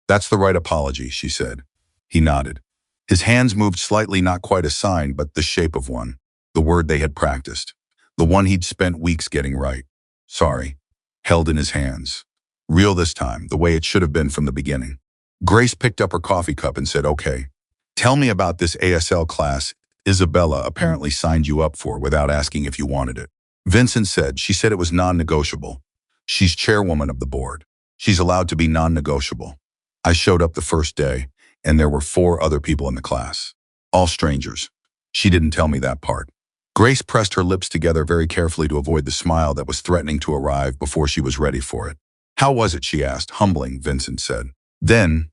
S1: "That's the right apology," she said. He nodded. His hands moved slightly, not quite a sign, but the shape of one, the word they had practiced, the one he'd spent weeks getting right. "Sorry," held in his hands. Real this time, the way it should have been from the beginning. Grace picked up her coffee cup and said, "Okay, tell me about this ASL class Isabella apparently signed you up for without asking if you wanted it." Vincent said, "She said it was non-negotiable. She's chairwoman of the board. She's allowed to be non-negotiable. I showed up the first day, and there were 4 other people in the class. All strangers. She didn't tell me that part." Grace pressed her lips together very carefully to avoid the smile that was threatening to arrive before she was ready for it. "How was it?" she asked. "Humbling," Vincent said. Then,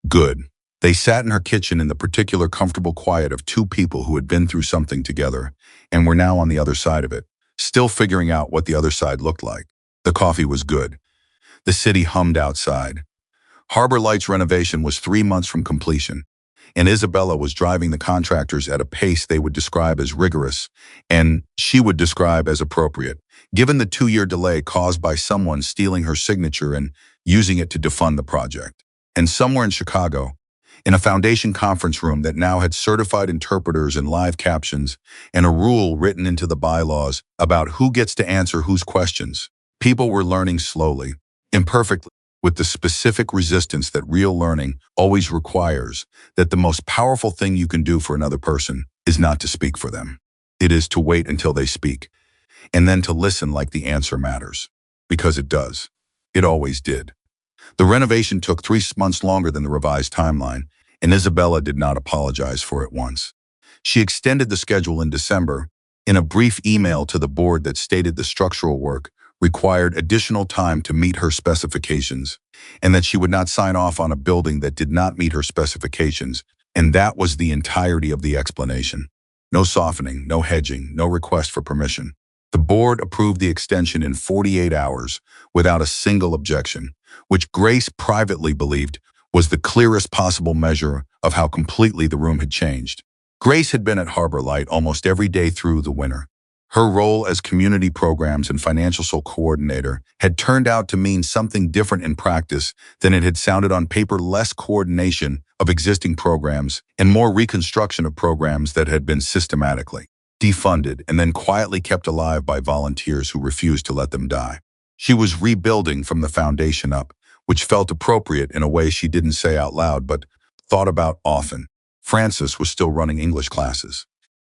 S1: "Good." They sat in her kitchen in the particular comfortable quiet of 2 people who had been through something together and were now on the other side of it, still figuring out what the other side looked like. The coffee was good. The city hummed outside. Harbor Light's renovation was 3 months from completion, and Isabella was driving the contractors at a pace they would describe as rigorous, and she would describe as appropriate, given the 2-year delay caused by someone stealing her signature and using it to defund the project. And somewhere in Chicago, in a foundation conference room that now had certified interpreters and live captions, and a rule written into the bylaws about who gets to answer whose questions, people were learning slowly, imperfectly, with the specific resistance that real learning always requires, that the most powerful thing you can do for another person is not to speak for them. It is to wait until they speak, and then to listen like the answer matters. Because it does. It always did. The renovation took 3 months longer than the revised timeline, and Isabella did not apologize for it once. She extended the schedule in December in a brief email to the board that stated the structural work required additional time to meet her specifications, and that she would not sign off on a building that did not meet her specifications, and that was the entirety of the explanation. No softening, no hedging, no request for permission. The board approved the extension in 48 hours without a single objection, which Grace privately believed was the clearest possible measure of how completely the room had changed. Grace had been at Harbor Light almost every day through the winter. Her role as community programs and financial coordinator had turned out to mean something different in practice than it had sounded on paper: less coordination of existing programs and more reconstruction of programs that had been systematically defunded and then quietly kept alive by volunteers who refused to let them die. She was rebuilding from the foundation up, which felt appropriate in a way she didn't say out loud but thought about often. Francis was still running English classes.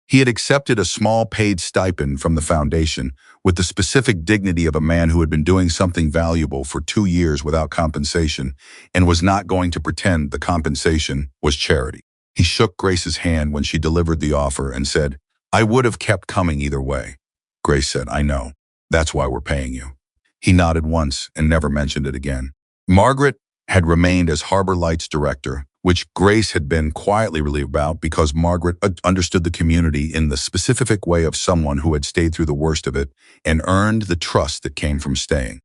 S1: He had accepted a small paid stipend from the foundation with the specific dignity of a man who had been doing something valuable for 2 years without compensation and was not going to pretend the compensation was charity. He shook Grace's hand when she delivered the offer and said, "I would have kept coming either way." Grace said, "I know. That's why we're paying you." He nodded once and never mentioned it again. Margaret had remained as Harbor Light's director, which Grace had been quietly relieved about because Margaret understood the community in the specific way of someone who had stayed through the worst of it and earned the trust that came from staying.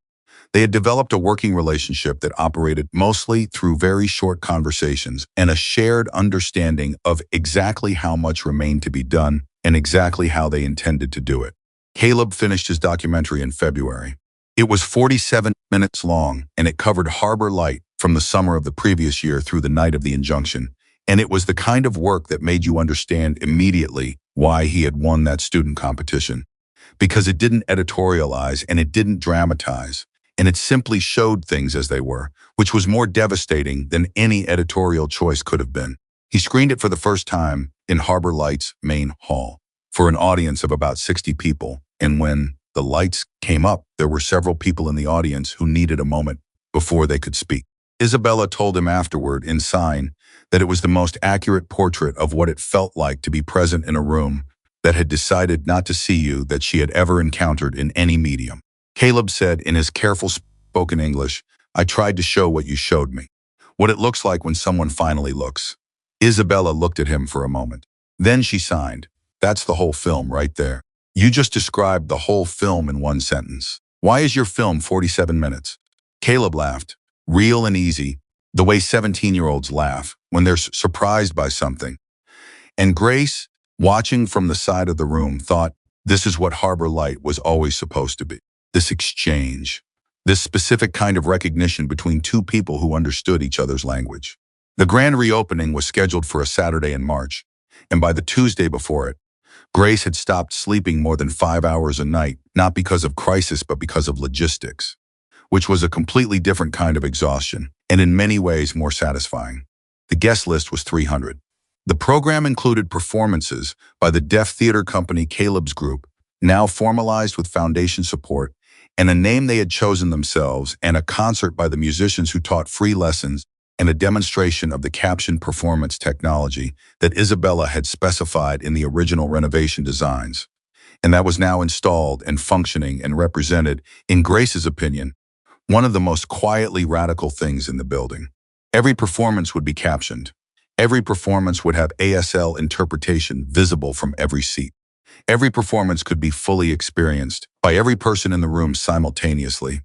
S1: They had developed a working relationship that operated mostly through very short conversations and a shared understanding of exactly how much remained to be done and exactly how they intended to do it. Caleb finished his documentary in February. It was 47 minutes long, and it covered Harbor Light from the summer of the previous year through the night of the injunction. And it was the kind of work that made you understand immediately why he had won that student competition. Because it didn't editorialize and it didn't dramatize, and it simply showed things as they were, which was more devastating than any editorial choice could have been. He screened it for the first time in Harbor Light's main hall for an audience of about 60 people, and when the lights came up, there were several people in the audience who needed a moment before they could speak. Isabella told him afterward in sign that it was the most accurate portrait of what it felt like to be present in a room that had decided not to see you that she had ever encountered in any medium. Caleb said in his careful spoken English, "I tried to show what you showed me, what it looks like when someone finally looks." Isabella looked at him for a moment. Then she signed. "That's the whole film right there. You just described the whole film in one sentence. Why is your film 47 minutes? Caleb laughed, real and easy, the way 17-year-olds laugh when they're surprised by something. And Grace, watching from the side of the room, thought, this is what Harbor Light was always supposed to be. This exchange, this specific kind of recognition between two people who understood each other's language. The grand reopening was scheduled for a Saturday in March, and by the Tuesday before it, Grace had stopped sleeping more than 5 hours a night, not because of crisis, but because of logistics, which was a completely different kind of exhaustion, and in many ways more satisfying. The guest list was 300. The program included performances by the deaf theater company Caleb's Group, now formalized with foundation support, and a name they had chosen themselves, and a concert by the musicians who taught free lessons, and a demonstration of the caption performance technology that Isabella had specified in the original renovation designs. And that was now installed and functioning and represented, in Grace's opinion, one of the most quietly radical things in the building. Every performance would be captioned. Every performance would have ASL interpretation visible from every seat. Every performance could be fully experienced by every person in the room simultaneously,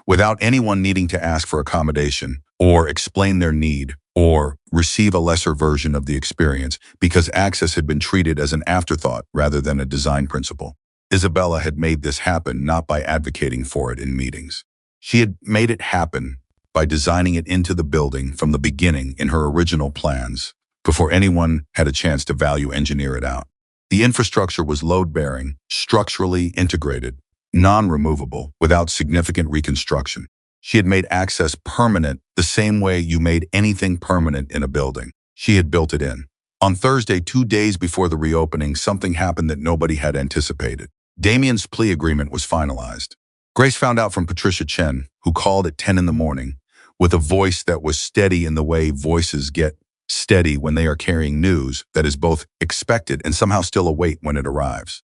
S1: without anyone needing to ask for accommodation or explain their need or receive a lesser version of the experience, because access had been treated as an afterthought rather than a design principle. Isabella had made this happen not by advocating for it in meetings. She had made it happen by designing it into the building from the beginning in her original plans, before anyone had a chance to value engineer it out. The infrastructure was load-bearing, structurally integrated, non-removable, without significant reconstruction. She had made access permanent the same way you made anything permanent in a building. She had built it in. On Thursday, 2 days before the reopening, something happened that nobody had anticipated. Damian's plea agreement was finalized. Grace found out from Patricia Chen, who called at 10 in the morning, with a voice that was steady in the way voices get steady when they are carrying news that is both expected and somehow still await when it arrives.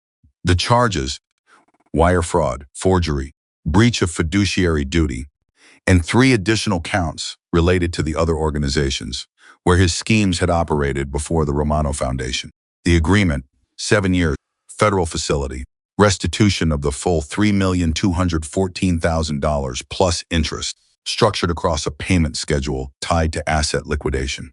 S1: The charges, wire fraud, forgery, breach of fiduciary duty, and 3 additional counts related to the other organizations, where his schemes had operated before the Romano Foundation. The agreement, 7 years, federal facility, restitution of the full $3,214,000 plus interest, structured across a payment schedule tied to asset liquidation.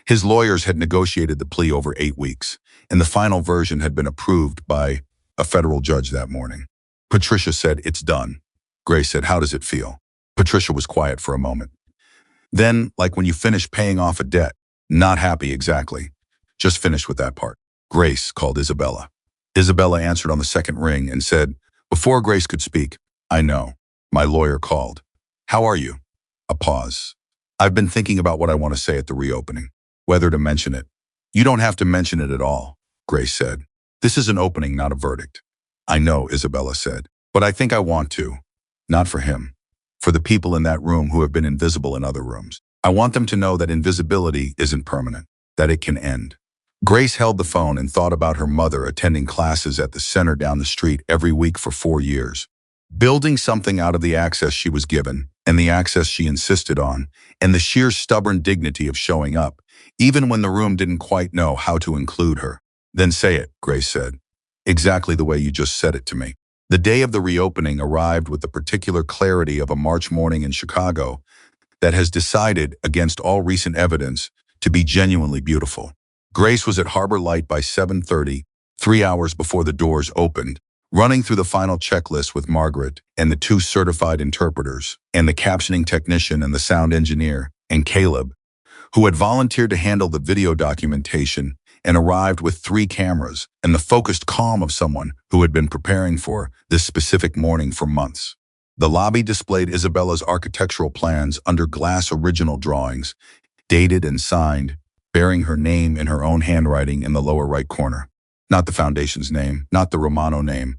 S1: His lawyers had negotiated the plea over 8 weeks, and the final version had been approved by a federal judge that morning. Patricia said, "It's done." Grace said, "How does it feel?" Patricia was quiet for a moment. Then, like when you finish paying off a debt, not happy exactly. Just finished with that part. Grace called Isabella. Isabella answered on the second ring and said, before Grace could speak, "I know. My lawyer called. How are you?" A pause. "I've been thinking about what I want to say at the reopening, whether to mention it." "You don't have to mention it at all," Grace said. "This is an opening, not a verdict." "I know," Isabella said, "but I think I want to. Not for him. For the people in that room who have been invisible in other rooms. I want them to know that invisibility isn't permanent, that it can end." Grace held the phone and thought about her mother attending classes at the center down the street every week for 4 years. Building something out of the access she was given, and the access she insisted on, and the sheer stubborn dignity of showing up, even when the room didn't quite know how to include her. "Then say it," Grace said. "Exactly the way you just said it to me." The day of the reopening arrived with the particular clarity of a March morning in Chicago that has decided, against all recent evidence, to be genuinely beautiful. Grace was at Harbor Light by 7:30, 3 hours before the doors opened, running through the final checklist with Margaret and the two certified interpreters, and the captioning technician and the sound engineer, and Caleb, who had volunteered to handle the video documentation and arrived with 3 cameras and the focused calm of someone who had been preparing for this specific morning for months. The lobby displayed Isabella's architectural plans under glass original drawings, dated and signed, bearing her name in her own handwriting in the lower right corner. Not the foundation's name, not the Romano name,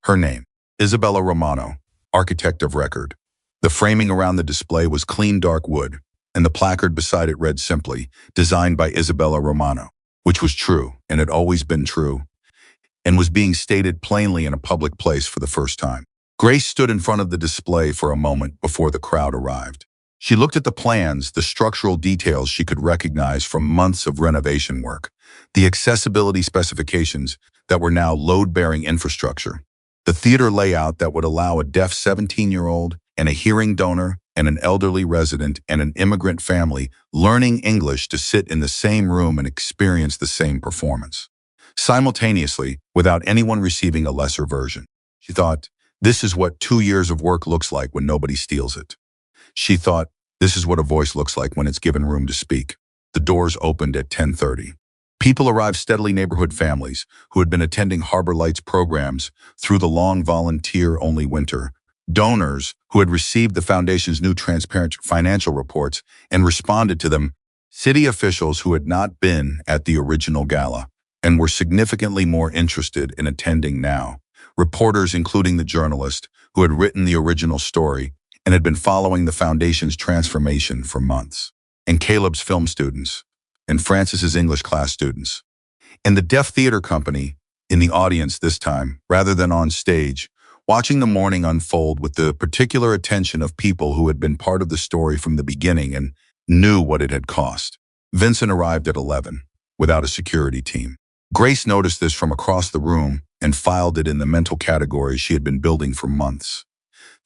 S1: her name. Isabella Romano, architect of record. The framing around the display was clean dark wood, and the placard beside it read simply, designed by Isabella Romano, which was true, and had always been true, and was being stated plainly in a public place for the first time. Grace stood in front of the display for a moment before the crowd arrived. She looked at the plans, the structural details she could recognize from months of renovation work, the accessibility specifications that were now load-bearing infrastructure, the theater layout that would allow a deaf 17-year-old and a hearing donor and an elderly resident and an immigrant family learning English to sit in the same room and experience the same performance, simultaneously without anyone receiving a lesser version. She thought, this is what 2 years of work looks like when nobody steals it. She thought, this is what a voice looks like when it's given room to speak. The doors opened at 10:30. People arrived steadily, neighborhood families who had been attending Harbor Lights programs through the long volunteer-only winter, donors who had received the foundation's new transparent financial reports and responded to them, city officials who had not been at the original gala and were significantly more interested in attending now, reporters including the journalist who had written the original story and had been following the foundation's transformation for months, and Caleb's film students, and Francis's English class students, and the deaf theater company in the audience this time, rather than on stage, watching the morning unfold with the particular attention of people who had been part of the story from the beginning and knew what it had cost. Vincent arrived at 11, without a security team. Grace noticed this from across the room and filed it in the mental categories she had been building for months.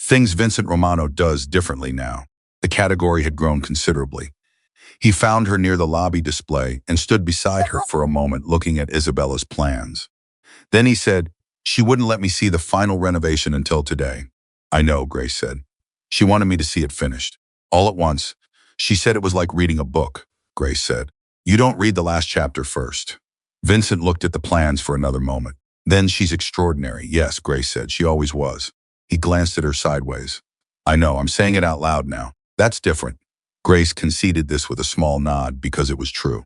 S1: Things Vincent Romano does differently now. The category had grown considerably. He found her near the lobby display and stood beside her for a moment looking at Isabella's plans. Then he said, she wouldn't let me see the final renovation until today. I know, Grace said. She wanted me to see it finished. All at once, she said it was like reading a book, Grace said. You don't read the last chapter first. Vincent looked at the plans for another moment. Then she's extraordinary. Yes, Grace said. She always was. He glanced at her sideways. I know, I'm saying it out loud now. That's different. Grace conceded this with a small nod because it was true.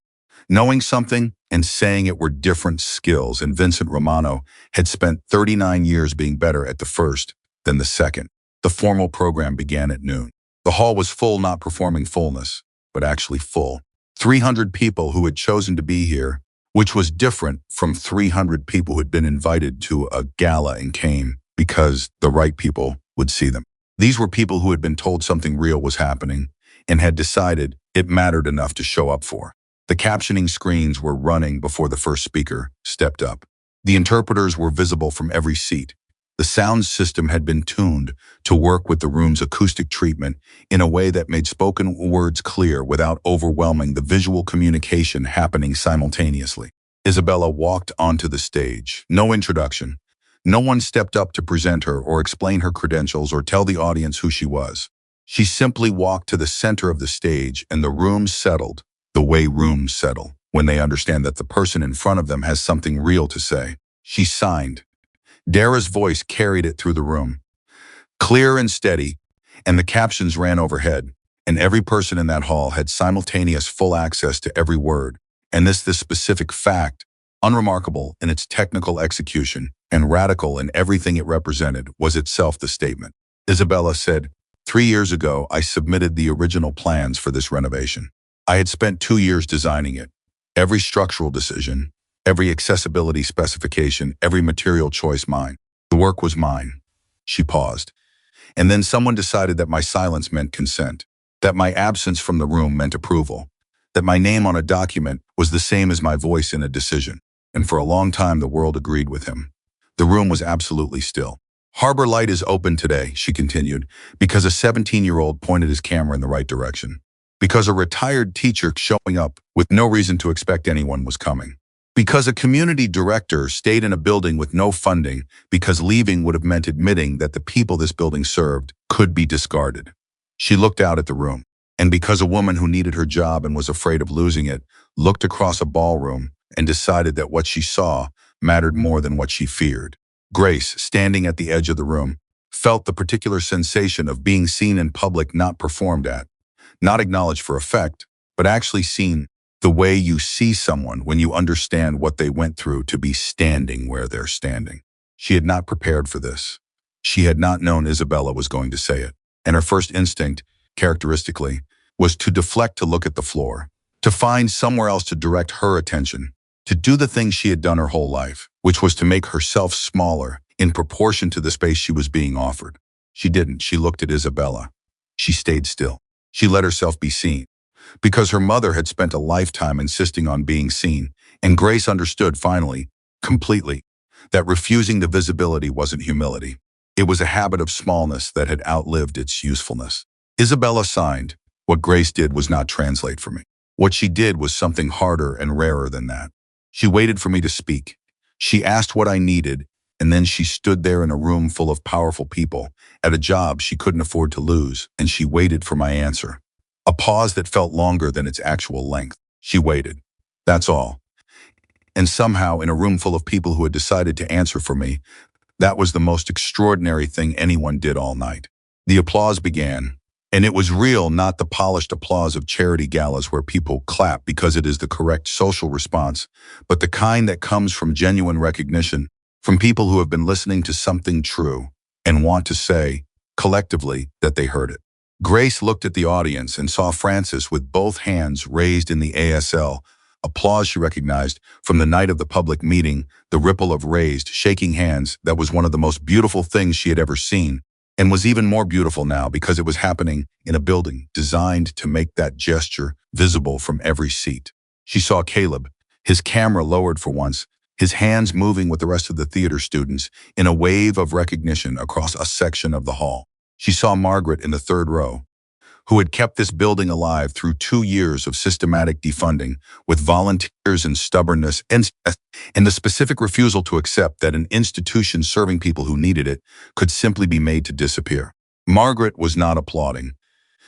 S1: Knowing something and saying it were different skills, and Vincent Romano had spent 39 years being better at the first than the second. The formal program began at noon. The hall was full, not performing fullness, but actually full. 300 people who had chosen to be here, which was different from 300 people who had been invited to a gala and came because the right people would see them. These were people who had been told something real was happening and had decided it mattered enough to show up for. The captioning screens were running before the first speaker stepped up. The interpreters were visible from every seat. The sound system had been tuned to work with the room's acoustic treatment in a way that made spoken words clear without overwhelming the visual communication happening simultaneously. Isabella walked onto the stage. No introduction. No one stepped up to present her or explain her credentials or tell the audience who she was. She simply walked to the center of the stage, and the room settled the way rooms settle when they understand that the person in front of them has something real to say. She signed. Dara's voice carried it through the room, clear and steady, and the captions ran overhead, and every person in that hall had simultaneous full access to every word, and this specific fact, unremarkable in its technical execution and radical in everything it represented, was itself the statement. Isabella said, 3 years ago, I submitted the original plans for this renovation. I had spent 2 years designing it. Every structural decision, every accessibility specification, every material choice mine. The work was mine. She paused. And then someone decided that my silence meant consent, that my absence from the room meant approval, that my name on a document was the same as my voice in a decision. And for a long time, the world agreed with him. The room was absolutely still. Harbor Light is open today, she continued, because a 17-year-old pointed his camera in the right direction. Because a retired teacher showing up with no reason to expect anyone was coming. Because a community director stayed in a building with no funding because leaving would have meant admitting that the people this building served could be discarded. She looked out at the room. And because a woman who needed her job and was afraid of losing it looked across a ballroom and decided that what she saw mattered more than what she feared. Grace, standing at the edge of the room, felt the particular sensation of being seen in public, not performed at, not acknowledged for effect, but actually seen the way you see someone when you understand what they went through to be standing where they're standing. She had not prepared for this. She had not known Isabella was going to say it, and her first instinct, characteristically, was to deflect to look at the floor, to find somewhere else to direct her attention, to do the thing she had done her whole life, which was to make herself smaller in proportion to the space she was being offered. She didn't. She looked at Isabella. She stayed still. She let herself be seen, because her mother had spent a lifetime insisting on being seen, and Grace understood finally, completely, that refusing the visibility wasn't humility. It was a habit of smallness that had outlived its usefulness. Isabella signed. What Grace did was not translate for me. What she did was something harder and rarer than that. She waited for me to speak. She asked what I needed, and then she stood there in a room full of powerful people, at a job she couldn't afford to lose, and she waited for my answer. A pause that felt longer than its actual length. She waited. That's all. And somehow, in a room full of people who had decided to answer for me, that was the most extraordinary thing anyone did all night. The applause began, and it was real, not the polished applause of charity galas where people clap because it is the correct social response, but the kind that comes from genuine recognition, from people who have been listening to something true and want to say, collectively, that they heard it. Grace looked at the audience and saw Francis with both hands raised in the ASL, applause she recognized from the night of the public meeting, the ripple of raised, shaking hands that was one of the most beautiful things she had ever seen, and was even more beautiful now because it was happening in a building designed to make that gesture visible from every seat. She saw Caleb, his camera lowered for once, his hands moving with the rest of the theater students in a wave of recognition across a section of the hall. She saw Margaret in the third row, who had kept this building alive through 2 years of systematic defunding, with volunteers and stubbornness and the specific refusal to accept that an institution serving people who needed it could simply be made to disappear. Margaret was not applauding.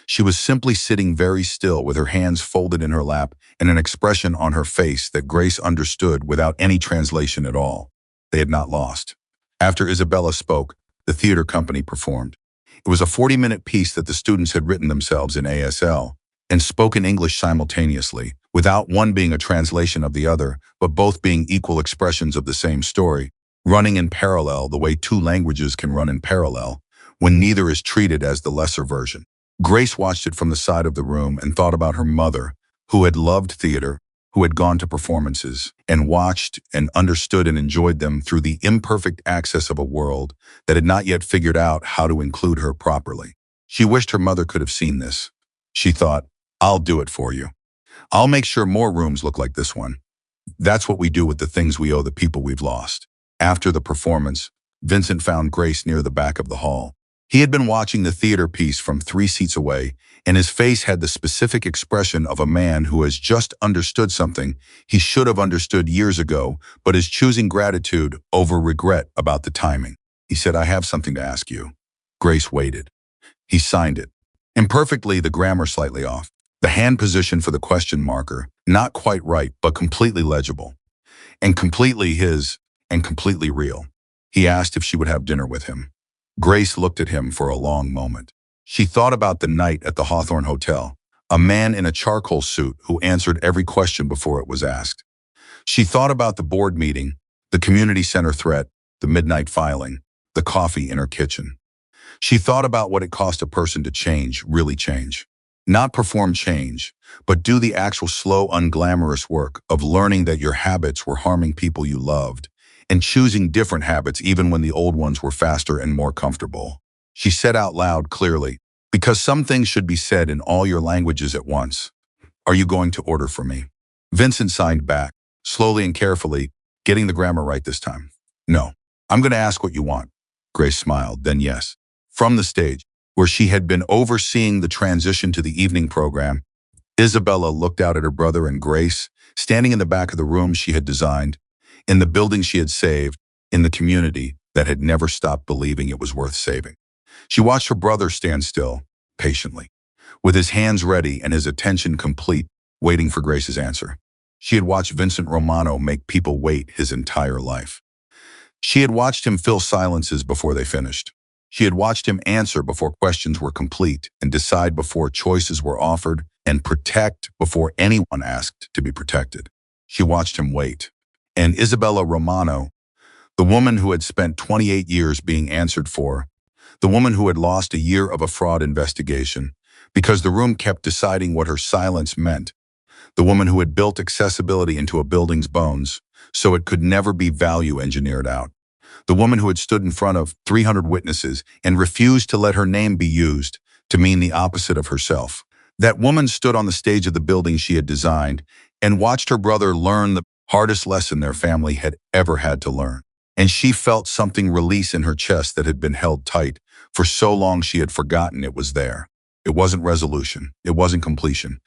S1: She was simply sitting very still with her hands folded in her lap and an expression on her face that Grace understood without any translation at all. They had not lost. After Isabella spoke, the theater company performed. It was a 40-minute piece that the students had written themselves in ASL and spoke in English simultaneously, without one being a translation of the other, but both being equal expressions of the same story, running in parallel the way 2 languages can run in parallel, when neither is treated as the lesser version. Grace watched it from the side of the room and thought about her mother, who had loved theater, who had gone to performances, and watched and understood and enjoyed them through the imperfect access of a world that had not yet figured out how to include her properly. She wished her mother could have seen this. She thought, I'll do it for you. I'll make sure more rooms look like this one. That's what we do with the things we owe the people we've lost. After the performance, Vincent found Grace near the back of the hall. He had been watching the theater piece from 3 seats away, and his face had the specific expression of a man who has just understood something he should have understood years ago, but is choosing gratitude over regret about the timing. He said, I have something to ask you. Grace waited. He signed it. Imperfectly, the grammar slightly off. The hand position for the question marker, not quite right, but completely legible. And completely his, and completely real. He asked if she would have dinner with him. Grace looked at him for a long moment. She thought about the night at the Hawthorne Hotel, a man in a charcoal suit who answered every question before it was asked. She thought about the board meeting, the community center threat, the midnight filing, the coffee in her kitchen. She thought about what it cost a person to change, really change. Not perform change, but do the actual slow, unglamorous work of learning that your habits were harming people you loved, and choosing different habits even when the old ones were faster and more comfortable. She said out loud clearly, because some things should be said in all your languages at once. Are you going to order for me? Vincent signed back, slowly and carefully, getting the grammar right this time. No, I'm going to ask what you want. Grace smiled, then yes. From the stage, where she had been overseeing the transition to the evening program, Isabella looked out at her brother and Grace, standing in the back of the room she had designed, in the building she had saved, in the community that had never stopped believing it was worth saving. She watched her brother stand still, patiently, with his hands ready and his attention complete, waiting for Grace's answer. She had watched Vincent Romano make people wait his entire life. She had watched him fill silences before they finished. She had watched him answer before questions were complete and decide before choices were offered and protect before anyone asked to be protected. She watched him wait. And Isabella Romano, the woman who had spent 28 years being answered for, the woman who had lost a year of a fraud investigation because the room kept deciding what her silence meant, the woman who had built accessibility into a building's bones so it could never be value engineered out, the woman who had stood in front of 300 witnesses and refused to let her name be used to mean the opposite of herself. That woman stood on the stage of the building she had designed and watched her brother learn the hardest lesson their family had ever had to learn. And she felt something release in her chest that had been held tight for so long she had forgotten it was there. It wasn't resolution. It wasn't completion.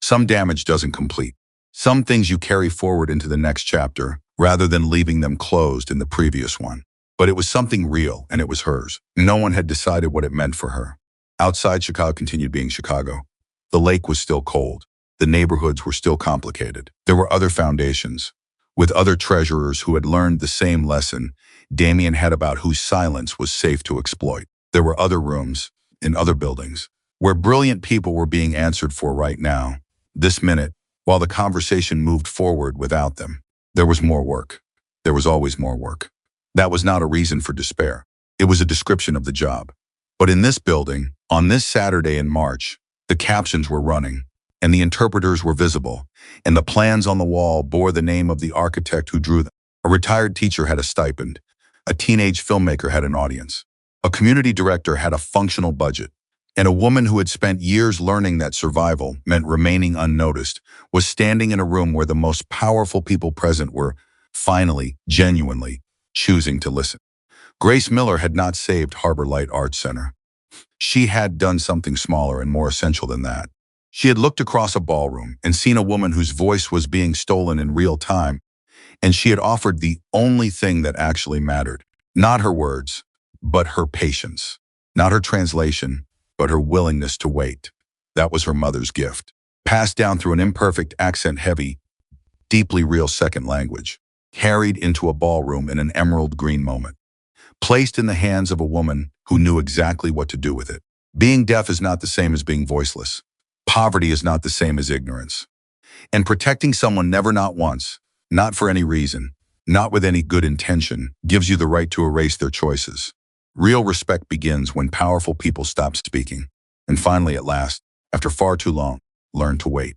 S1: Some damage doesn't complete. Some things you carry forward into the next chapter rather than leaving them closed in the previous one. But it was something real, and it was hers. No one had decided what it meant for her. Outside, Chicago continued being Chicago. The lake was still cold. The neighborhoods were still complicated. There were other foundations, with other treasurers who had learned the same lesson Damian had about whose silence was safe to exploit. There were other rooms, in other buildings, where brilliant people were being answered for right now, this minute, while the conversation moved forward without them. There was more work. There was always more work. That was not a reason for despair. It was a description of the job. But in this building, on this Saturday in March, the captions were running, and the interpreters were visible, and the plans on the wall bore the name of the architect who drew them. A retired teacher had a stipend. A teenage filmmaker had an audience. A community director had a functional budget. And a woman who had spent years learning that survival meant remaining unnoticed was standing in a room where the most powerful people present were, finally, genuinely, choosing to listen. Grace Miller had not saved Harbor Light Arts Center. She had done something smaller and more essential than that. She had looked across a ballroom and seen a woman whose voice was being stolen in real time, and she had offered the only thing that actually mattered. Not her words, but her patience. Not her translation, but her willingness to wait. That was her mother's gift, passed down through an imperfect, accent-heavy, deeply real second language, carried into a ballroom in an emerald green moment, placed in the hands of a woman who knew exactly what to do with it. Being deaf is not the same as being voiceless. Poverty is not the same as ignorance. And protecting someone never, not once, not for any reason, not with any good intention, gives you the right to erase their choices. Real respect begins when powerful people stop speaking, and finally, at last, after far too long, learn to wait.